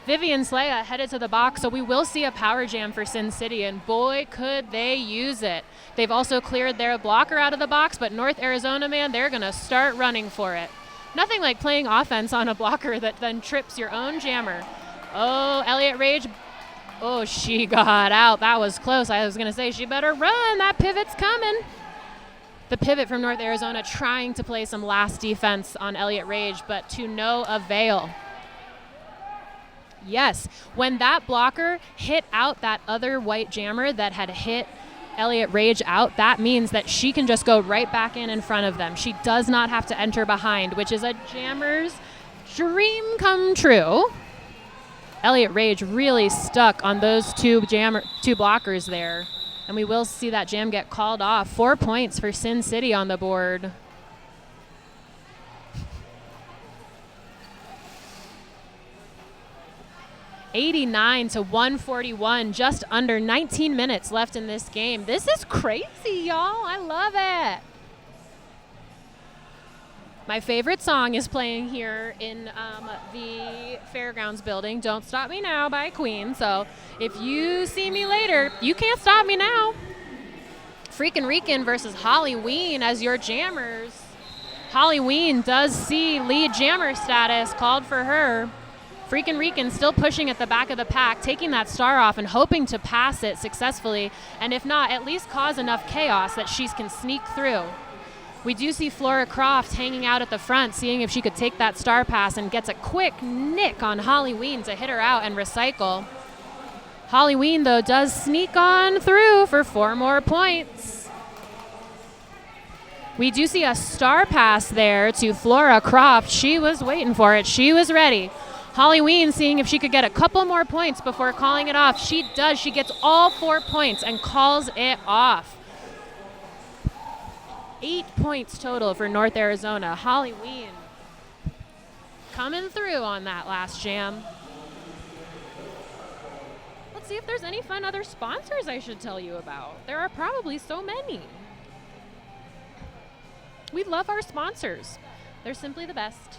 Vivian Slaya headed to the box, so we will see a power jam for Sin City, and boy, could they use it. They've also cleared their blocker out of the box, but North Arizona, man, they're going to start running for it. Nothing like playing offense on a blocker that then trips your own jammer. Oh, Elliott Rage. Oh, she got out. That was close. I was going to say she better run. That pivot's coming. The pivot from North Arizona trying to play some last defense on Elliott Rage, but to no avail. Yes, when that blocker hit out that other white jammer that had hit Elliott Rage out, that means that she can just go right back in front of them. She does not have to enter behind, which is a jammer's dream come true. Elliott Rage really stuck on those two blockers there, and we will see that jam get called off. 4 points for Sin City on the board. 89 to 141, just under 19 minutes left in this game. This is crazy, y'all. I love it. My favorite song is playing here in the Fairgrounds building, Don't Stop Me Now by Queen. So if you see me later, you can't stop me now. Freakin' Rican versus Holly Ween as your jammers. Holly Ween does see lead jammer status called for her. Freakin' Rican still pushing at the back of the pack, taking that star off and hoping to pass it successfully, and if not, at least cause enough chaos that she can sneak through. We do see Flora Croft hanging out at the front, seeing if she could take that star pass, and gets a quick nick on Holly Ween to hit her out and recycle. Holly Ween, though, does sneak on through for 4 more points. We do see a star pass there to Flora Croft. She was waiting for it. She was ready. Holly Ween seeing if she could get a couple more points before calling it off. She does. She gets all 4 points and calls it off. 8 points total for North Arizona. Holly Ween coming through on that last jam. Let's see if there's any fun other sponsors I should tell you about. There are probably so many. We love our sponsors. They're simply the best.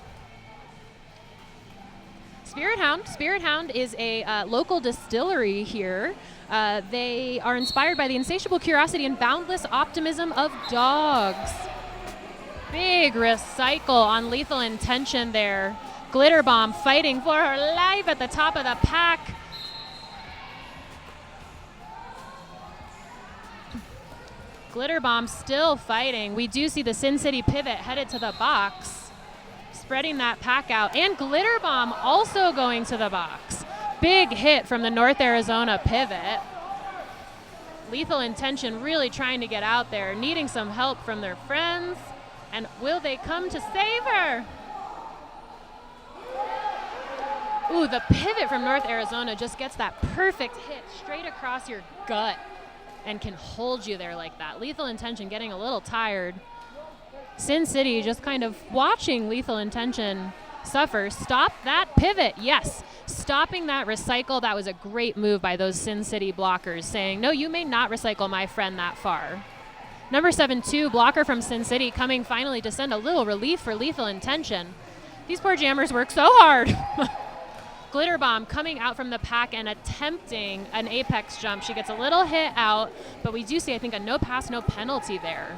Spirit Hound. Spirit Hound is a local distillery here. They are inspired by the insatiable curiosity and boundless optimism of dogs. Big recycle on Lethal Intention there. Glitter Bomb fighting for her life at the top of the pack. Glitter Bomb still fighting. We do see the Sin City Pivot headed to the box, spreading that pack out. And Glitter Bomb also going to the box. Big hit from the North Arizona Pivot. Lethal Intention really trying to get out there, needing some help from their friends. And will they come to save her? Ooh, the pivot from North Arizona just gets that perfect hit straight across your gut and can hold you there like that. Lethal Intention getting a little tired. Sin City just kind of watching Lethal Intention suffer. Stop that pivot. Yes. Stopping that recycle. That was a great move by those Sin City blockers, saying, no, you may not recycle my friend that far. Number 7-2, blocker from Sin City, coming finally to send a little relief for Lethal Intention. These poor jammers work so hard. Glitter Bomb coming out from the pack and attempting an apex jump. She gets a little hit out, but we do see, I think, a no pass, no penalty there.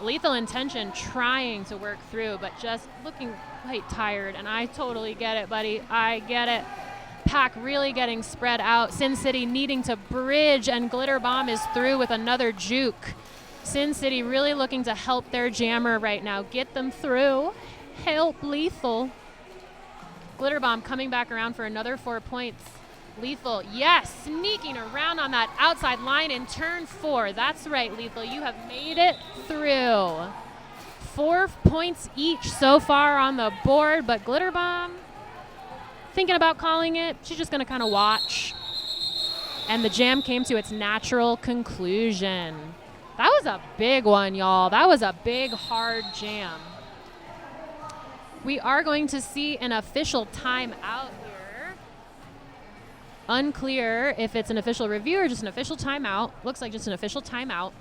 Lethal Intention trying to work through, but just looking quite tired, and I totally get it, buddy. I get it. Pack really getting spread out. Sin City needing to bridge, and Glitter Bomb is through with another juke. Sin City really looking to help their jammer right now. Get them through. Help Lethal. Glitter Bomb coming back around for another 4 points. Lethal, yes, sneaking around on that outside line in turn 4. That's right, Lethal, you have made it through. 4 points each so far on the board, but Glitter Bomb thinking about calling it. She's just going to kind of watch. And the jam came to its natural conclusion. That was a big one, y'all. That was a big, hard jam. We are going to see an official timeout here. Unclear if it's an official review or just an official timeout. Looks like just an official timeout.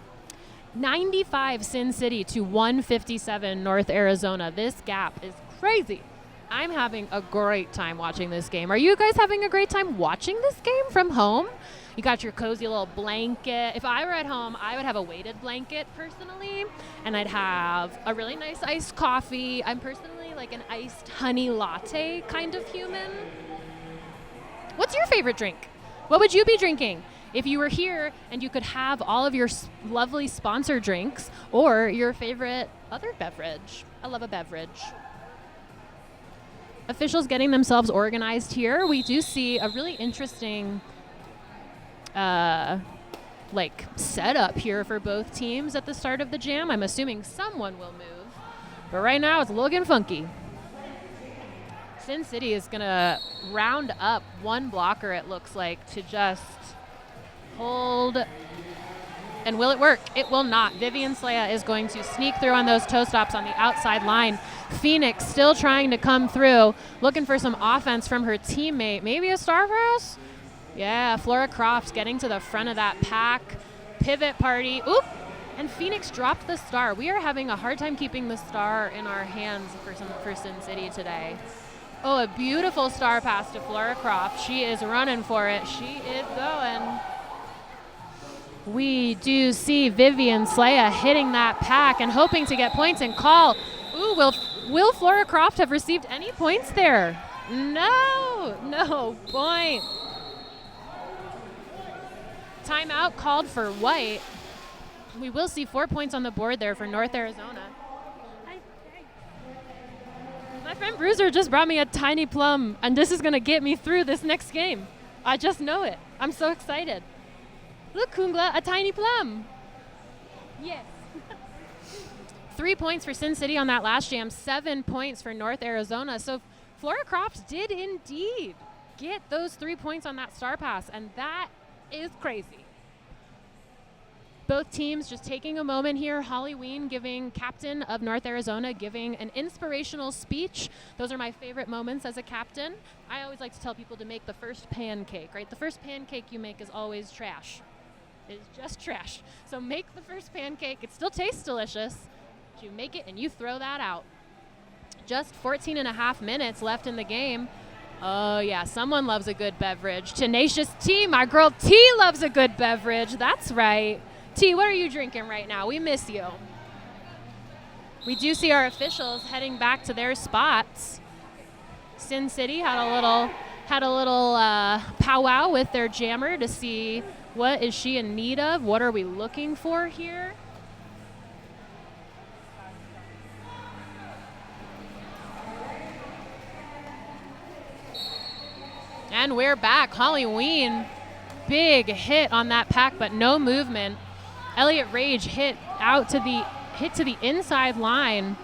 95 Sin City to 157 North Arizona. This gap is crazy. I'm having a great time watching this game. Are you guys having a great time watching this game from home? You got your cozy little blanket. If I were at home, I would have a weighted blanket personally, and I'd have a really nice iced coffee. I'm personally like an iced honey latte kind of human. What's your favorite drink? What would you be drinking if you were here and you could have all of your lovely sponsor drinks or your favorite other beverage? I love a beverage. Officials getting themselves organized here. We do see a really interesting setup here for both teams at the start of the jam. I'm assuming someone will move, but right now it's looking funky. Sin City is gonna round up one blocker, it looks like, to just hold And will it work? It will not. Vivian Slaya is going to sneak through on those toe stops on the outside line. Phoenix still trying to come through, looking for some offense from her teammate. Maybe a star pass? Yeah, Flora Croft getting to the front of that pack. Pivot party. Oop! And Phoenix dropped the star. We are having a hard time keeping the star in our hands for Sin City today. Oh, a beautiful star pass to Flora Croft. She is running for it. She is going. We do see Vivian Slaya hitting that pack and hoping to get points and call. Ooh, will Flora Croft have received any points there? No point. Timeout called for White. We will see 4 points on the board there for North Arizona. My friend Bruiser just brought me a tiny plum, and this is going to get me through this next game. I just know it. I'm so excited. Look, Kungla, a tiny plum. Yes. 3 points for Sin City on that last jam, 7 points for North Arizona. So Flora Croft did indeed get those 3 points on that star pass, and that is crazy. Both teams just taking a moment here. Holly Ween captain of North Arizona, giving an inspirational speech. Those are my favorite moments as a captain. I always like to tell people to make the first pancake, right? The first pancake you make is always trash. It's just trash. So make the first pancake. It still tastes delicious. But you make it and you throw that out. Just 14 and a half minutes left in the game. Oh, yeah, someone loves a good beverage. Tenacious T, my girl T loves a good beverage. That's right. T, what are you drinking right now? We miss you. We do see our officials heading back to their spots. Sin City had a little powwow with their jammer to see what is she in need of. What are we looking for here? And we're back. Holly Ween, big hit on that pack, but no movement. Elliott Rage hit to the inside line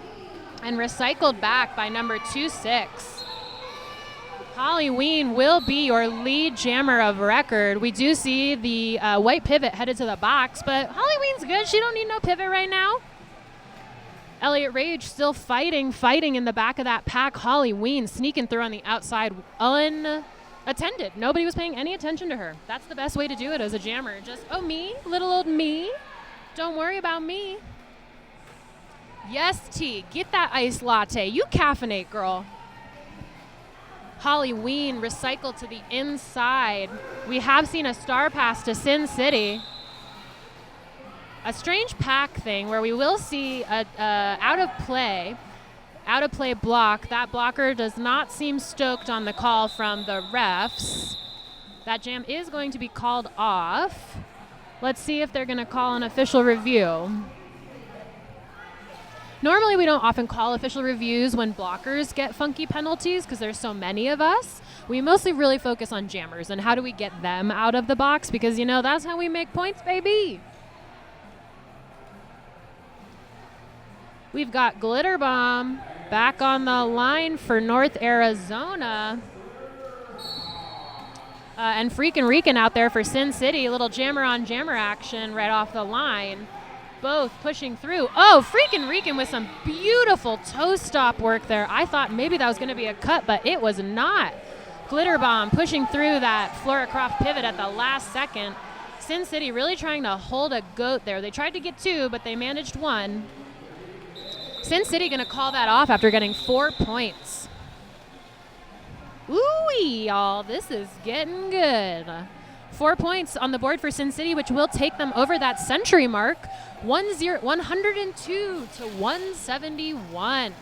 and recycled back by number 2-6. Holly Ween will be your lead jammer of record. We do see the white pivot headed to the box, but Holly Ween's good. She don't need no pivot right now. Elliott Rage still fighting in the back of that pack. Holly Ween sneaking through on the outside unattended. Nobody was paying any attention to her. That's the best way to do it as a jammer. Just, oh, me, little old me. Don't worry about me. Yes, T, get that iced latte. You caffeinate, girl. Holly Ween recycled to the inside. We have seen a star pass to Sin City. A strange pack thing where we will see a out of play block. That blocker does not seem stoked on the call from the refs. That jam is going to be called off. Let's see if they're going to call an official review. Normally we don't often call official reviews when blockers get funky penalties because there's so many of us. We mostly really focus on jammers and how do we get them out of the box because, you know, that's how we make points, baby. We've got Glitter Bomb back on the line for North Arizona. And Freakin' Reekin' out there for Sin City. A little jammer on jammer action right off the line. Both pushing through. Oh, Freakin' Reekin' with some beautiful toe stop work there. I thought maybe that was going to be a cut, but it was not. Glitter Bomb pushing through that Flora Croft pivot at the last second. Sin City really trying to hold a goat there. They tried to get 2, but they managed 1. Sin City going to call that off after getting 4 points. Ooh-wee, y'all. This is getting good. 4 points on the board for Sin City, which will take them over that century mark. 102 to 171.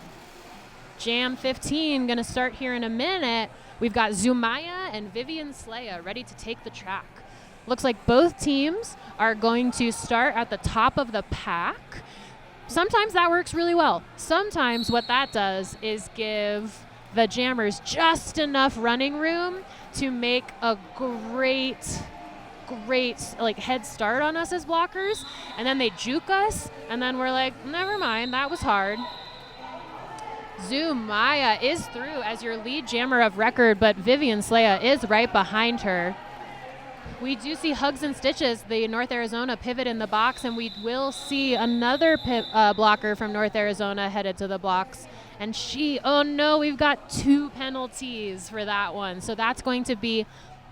Jam 15 going to start here in a minute. We've got Zumaya and Vivian Slaya ready to take the track. Looks like both teams are going to start at the top of the pack. Sometimes that works really well. Sometimes what that does is give the jammers just enough running room to make a great like head start on us as blockers, and then they juke us, and then we're like, never mind, that was hard. Zumaya is through as your lead jammer of record, but Vivian Slaya is right behind her. We do see Hugs and Stitches, the North Arizona pivot in the box, and we will see another blocker from North Arizona headed to the blocks. And oh no, we've got 2 penalties for that one. So that's going to be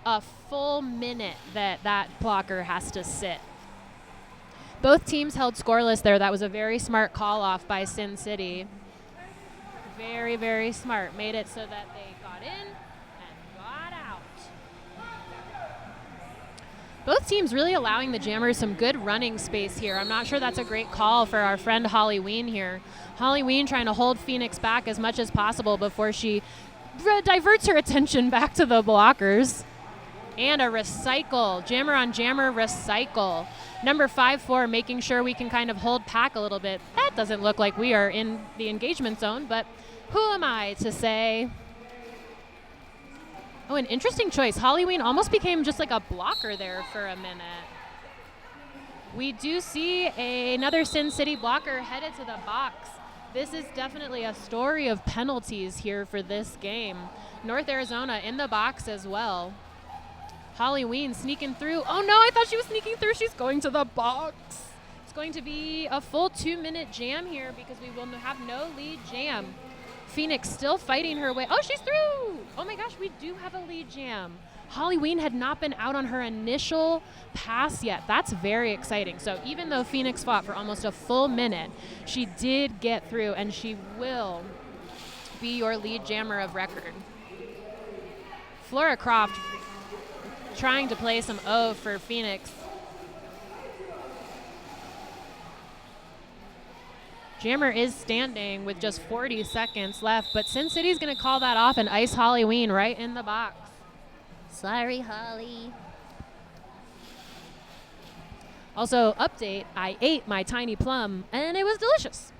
a full minute that blocker has to sit. Both teams held scoreless there. That was a very smart call off by Sin City. Very, very smart. Made it so that they got in and got out. Both teams really allowing the Jammers some good running space here. I'm not sure that's a great call for our friend Holly Ween here. Holly Ween trying to hold Phoenix back as much as possible before she diverts her attention back to the blockers. And a recycle, jammer on jammer recycle. Number 5-4, making sure we can kind of hold pack a little bit. That doesn't look like we are in the engagement zone, but who am I to say? Oh, an interesting choice. Holly Ween almost became just like a blocker there for a minute. We do see another Sin City blocker headed to the box. This is definitely a story of penalties here for this game. North Arizona in the box as well. Holly Ween sneaking through. Oh no, I thought she was sneaking through. She's going to the box. It's going to be a full 2-minute jam here because we will have no lead jam. Phoenix still fighting her way. Oh, she's through. Oh my gosh, we do have a lead jam. Holly Ween had not been out on her initial pass yet. That's very exciting. So even though Phoenix fought for almost a full minute, she did get through, and she will be your lead jammer of record. Flora Croft trying to play some O for Phoenix. Jammer is standing with just 40 seconds left, but Sin City's going to call that off and ice Holly Ween right in the box. Sorry, Holly. Also, update, I ate my tiny plum, and it was delicious.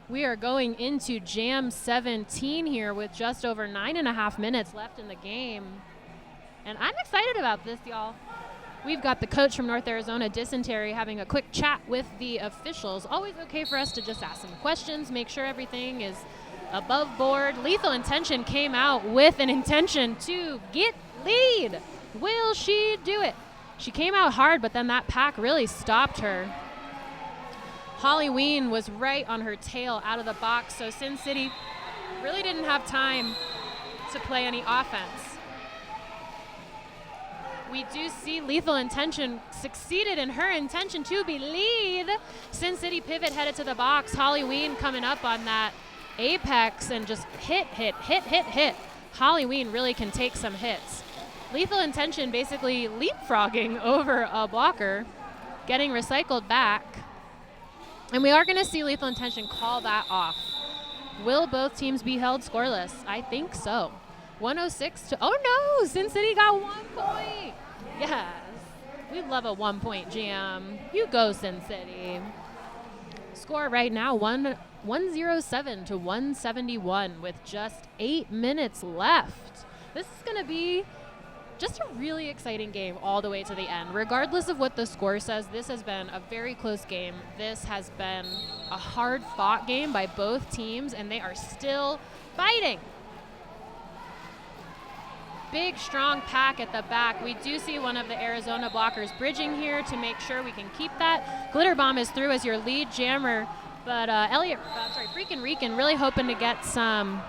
We are going into Jam 17 here with just over 9.5 minutes left in the game. And I'm excited about this, y'all. We've got the coach from North Arizona, Dysentery, having a quick chat with the officials. Always okay for us to just ask some questions, make sure everything is above board. Lethal Intention came out with an intention to get lead. Will she do it? She came out hard, but then that pack really stopped her. Holly Ween was right on her tail out of the box, so Sin City really didn't have time to play any offense. We do see Lethal Intention succeeded in her intention to be lead. Sin City pivot headed to the box. Holly Ween coming up on that apex and just hit. Holly Ween really can take some hits. Lethal Intention basically leapfrogging over a blocker, getting recycled back. And we are going to see Lethal Intention call that off. Will both teams be held scoreless? I think so. 106 to, oh no, Sin City got 1 point. Yes, we love a 1-point jam. You go, Sin City. Score right now, 107 to 171 with just 8 minutes left. This is going to be just a really exciting game all the way to the end. Regardless of what the score says, this has been a very close game. This has been a hard-fought game by both teams, and they are still fighting. Big, strong pack at the back. We do see one of the Arizona blockers bridging here to make sure we can keep that. Glitter Bomb is through as your lead jammer, but Freakin' Rican really hoping to get some.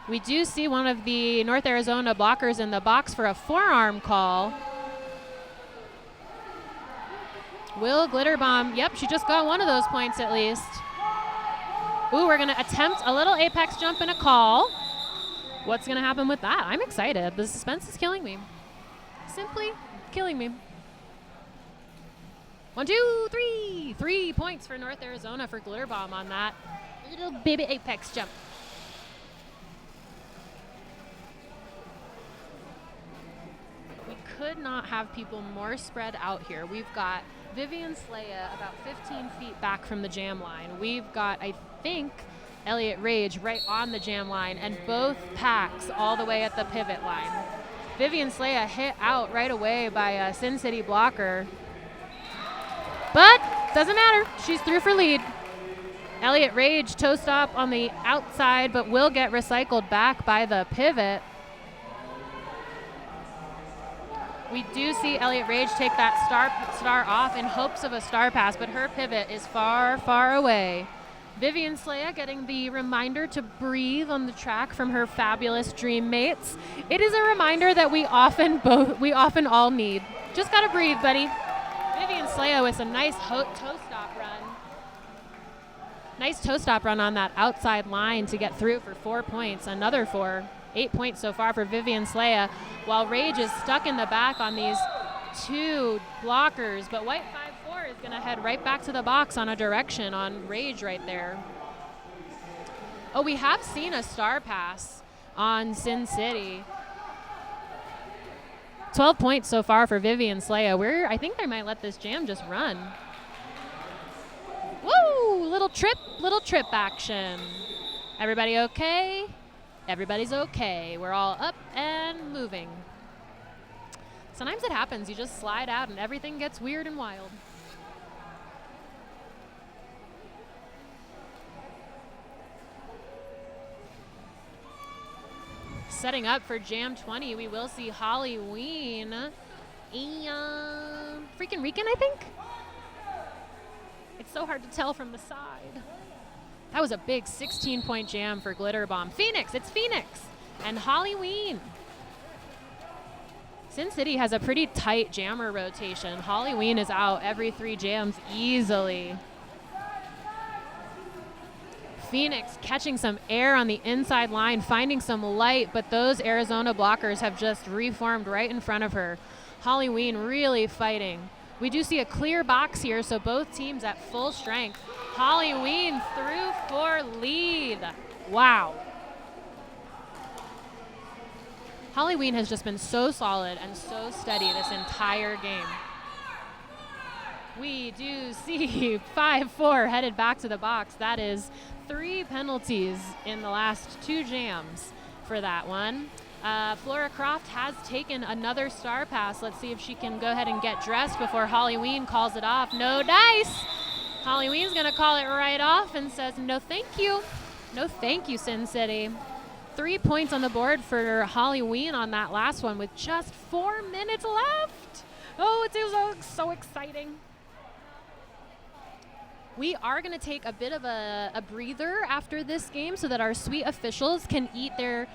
We do see one of the North Arizona blockers in the box for a forearm call. Will Glitter Bomb, yep, she just got one of those points at least. Ooh, we're gonna attempt a little apex jump and a call. What's gonna happen with that? I'm excited. The suspense is killing me. Simply killing me. 1, 2, 3. 3 points for North Arizona for Glitter Bomb on that little baby apex jump. We could not have people more spread out here. We've got Vivian Slaya about 15 feet back from the jam line. We've got, I think, Elliott Rage right on the jam line, and both packs all the way at the pivot line. Vivian Slaya hit out right away by a Sin City blocker. But doesn't matter. She's through for lead. Elliott Rage toe stop on the outside, but will get recycled back by the pivot. We do see Elliott Rage take that star off in hopes of a star pass, but her pivot is far, far away. Vivian Slaya getting the reminder to breathe on the track from her fabulous dream mates. It is a reminder that we often all need. Just gotta breathe, buddy. Vivian Slaya with some nice toe stop run. Nice toe stop run on that outside line to get through for 4 points. Another 4. 8 points so far for Vivian Slaya, while Rage is stuck in the back on these 2 blockers, but White 5-4 is gonna head right back to the box on a direction on Rage right there. Oh, we have seen a star pass on Sin City. 12 points so far for Vivian Slaya. I think they might let this jam just run. Woo! Little trip action. Everybody okay? Everybody's okay. We're all up and moving. Sometimes it happens. You just slide out and everything gets weird and wild. Setting up for Jam 20, we will see Holly Ween. Freaking Rican, I think? It's so hard to tell from the side. That was a big 16-point jam for Glitter Bomb. Phoenix, it's Phoenix and Holly Ween. Sin City has a pretty tight jammer rotation. Holly Ween is out every 3 jams easily. Phoenix catching some air on the inside line, finding some light, but those Arizona blockers have just reformed right in front of her. Holly Ween really fighting. We do see a clear box here, so both teams at full strength. Holly Ween through for lead. Wow. Holly Ween has just been so solid and so steady this entire game. We do see 5-4 headed back to the box. That is 3 penalties in the last 2 jams for that one. Flora Croft has taken another star pass. Let's see if she can go ahead and get dressed before Holly Ween calls it off. No dice. Holly Ween's going to call it right off and says, no thank you. No thank you, Sin City. 3 points on the board for Holly Ween on that last one with just 4 minutes left. Oh, it is so exciting. We are going to take a bit of a breather after this game so that our sweet officials can eat their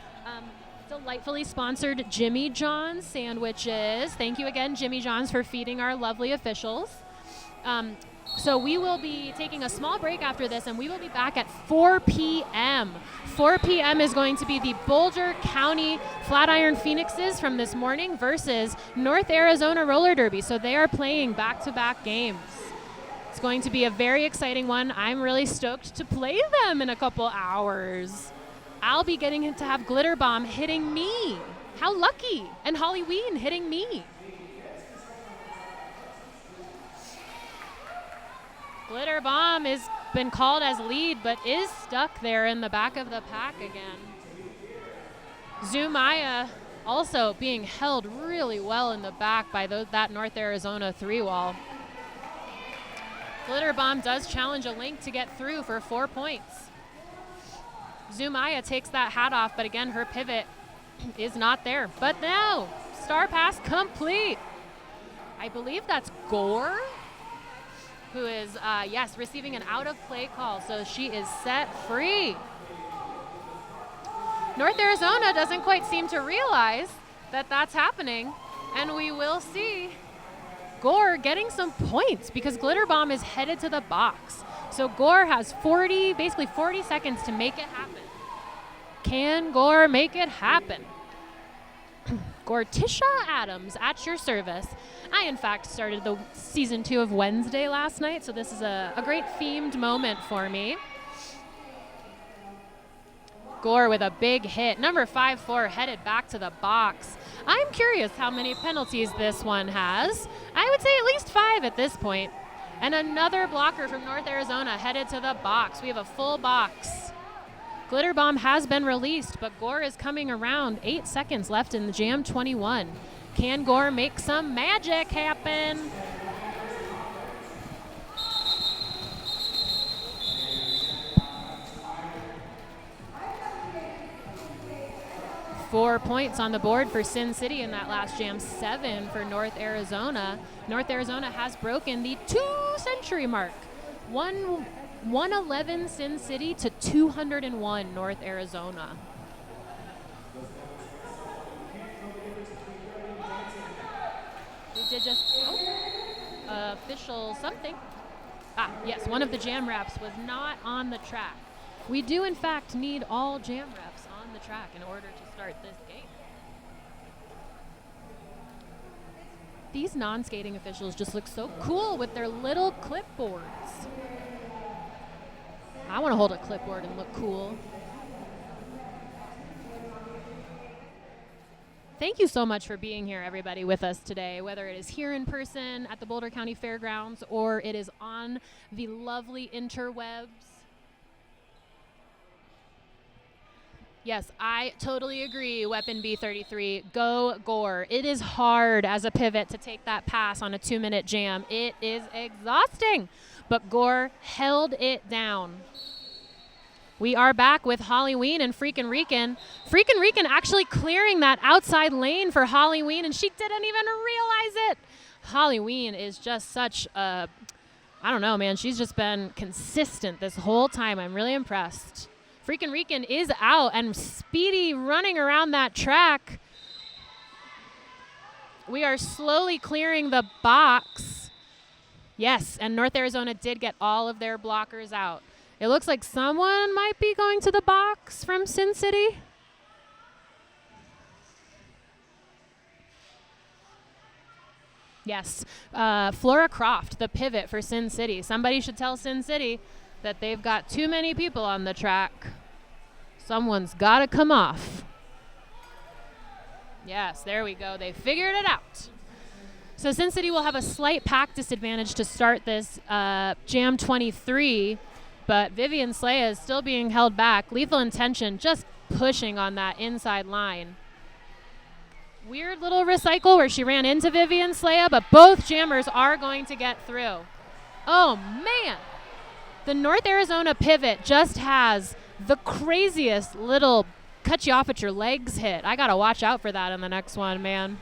delightfully sponsored Jimmy John's sandwiches. Thank you again, Jimmy John's, for feeding our lovely officials. So we will be taking a small break after this, and we will be back at 4 p.m. 4 p.m. is going to be the Boulder County Flatiron Phoenixes from this morning versus North Arizona Roller Derby. So they are playing back-to-back games. It's going to be a very exciting one. I'm really stoked to play them in a couple hours. I'll be getting to have Glitter Bomb hitting me. How lucky. And Holly Ween hitting me. Glitter Bomb has been called as lead, but is stuck there in the back of the pack again. Zumaya also being held really well in the back by that North Arizona 3-wall. Glitter Bomb does challenge a link to get through for 4 points. Zumaya takes that hat off, but again, her pivot is not there. But now, star pass complete. I believe that's Gore, who is, receiving an out-of-play call, so she is set free. North Arizona doesn't quite seem to realize that that's happening, and we will see Gore getting some points because Glitter Bomb is headed to the box. So Gore has basically 40 seconds to make it happen. Can Gore make it happen? Gortisha Adams at your service. I, in fact, started the season 2 of Wednesday last night, so this is a great themed moment for me. Gore with a big hit. Number 5-4 headed back to the box. I'm curious how many penalties this one has. I would say at least 5 at this point. And another blocker from North Arizona headed to the box. We have a full box. Glitter Bomb has been released, but Gore is coming around. 8 seconds left in the Jam 21. Can Gore make some magic happen? 4 points on the board for Sin City in that last jam, 7 for North Arizona. North Arizona has broken the 2-century mark. 111 Sin City to 201 North Arizona. We did just, official something. Yes, one of the jam reps was not on the track. We do, in fact, need all jam reps on the track in order to start this game. These non-skating officials just look so cool with their little clipboards. I want to hold a clipboard and look cool. Thank you so much for being here, everybody, with us today, whether it is here in person at the Boulder County Fairgrounds or it is on the lovely interwebs. Yes, I totally agree, Weapon B33. Go Gore. It is hard as a pivot to take that pass on a 2-minute jam. It is exhausting, but Gore held it down. We are back with Holly Ween and Freakin' Rican. Freakin' Rican actually clearing that outside lane for Holly Ween, and she didn't even realize it. Holly Ween is just such a, I don't know, man. She's just been consistent this whole time. I'm really impressed. Freakin' Rican is out and speedy running around that track. We are slowly clearing the box. Yes, and North Arizona did get all of their blockers out. It looks like someone might be going to the box from Sin City. Yes, Flora Croft, the pivot for Sin City. Somebody should tell Sin City that they've got too many people on the track. Someone's got to come off. Yes, there we go. They figured it out. So Sin City will have a slight pack disadvantage to start this Jam 23. But Vivian Slaya is still being held back. Lethal Intention just pushing on that inside line. Weird little recycle where she ran into Vivian Slaya, but both jammers are going to get through. Oh, man. The North Arizona pivot just has the craziest little cut you off at your legs hit. I got to watch out for that in the next one, man.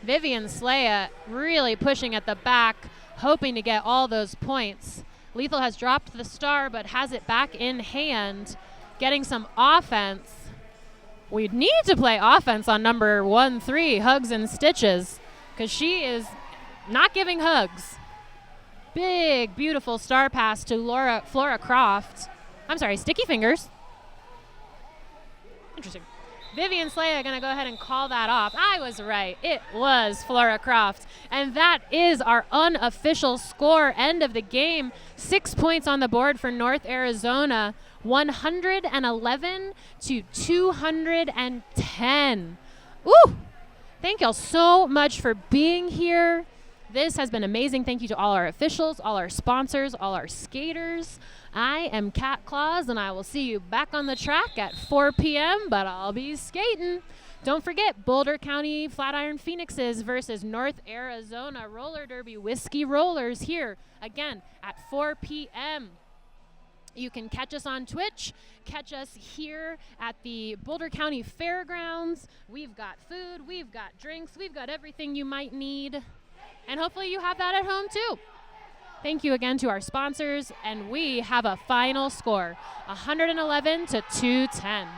Vivian Slaya really pushing at the back, hoping to get all those points. Lethal has dropped the star, but has it back in hand, getting some offense. We need to play offense on number 1-3, Hugs and Stitches, because she is not giving hugs. Big, beautiful star pass to Flora Croft. I'm sorry, Sticky Fingers. Interesting. Vivian Slaya going to go ahead and call that off. I was right. It was Flora Croft. And that is our unofficial score. End of the game. 6 points on the board for North Arizona. 111 to 210. Ooh! Thank y'all so much for being here. This has been amazing. Thank you to all our officials, all our sponsors, all our skaters. I am Cat Claus, and I will see you back on the track at 4 p.m., but I'll be skating. Don't forget, Boulder County Flatiron Phoenixes versus North Arizona Roller Derby Whiskey Rollers here, again, at 4 p.m. You can catch us on Twitch, catch us here at the Boulder County Fairgrounds. We've got food, we've got drinks, we've got everything you might need. And hopefully you have that at home too. Thank you again to our sponsors, and we have a final score, 111 to 210.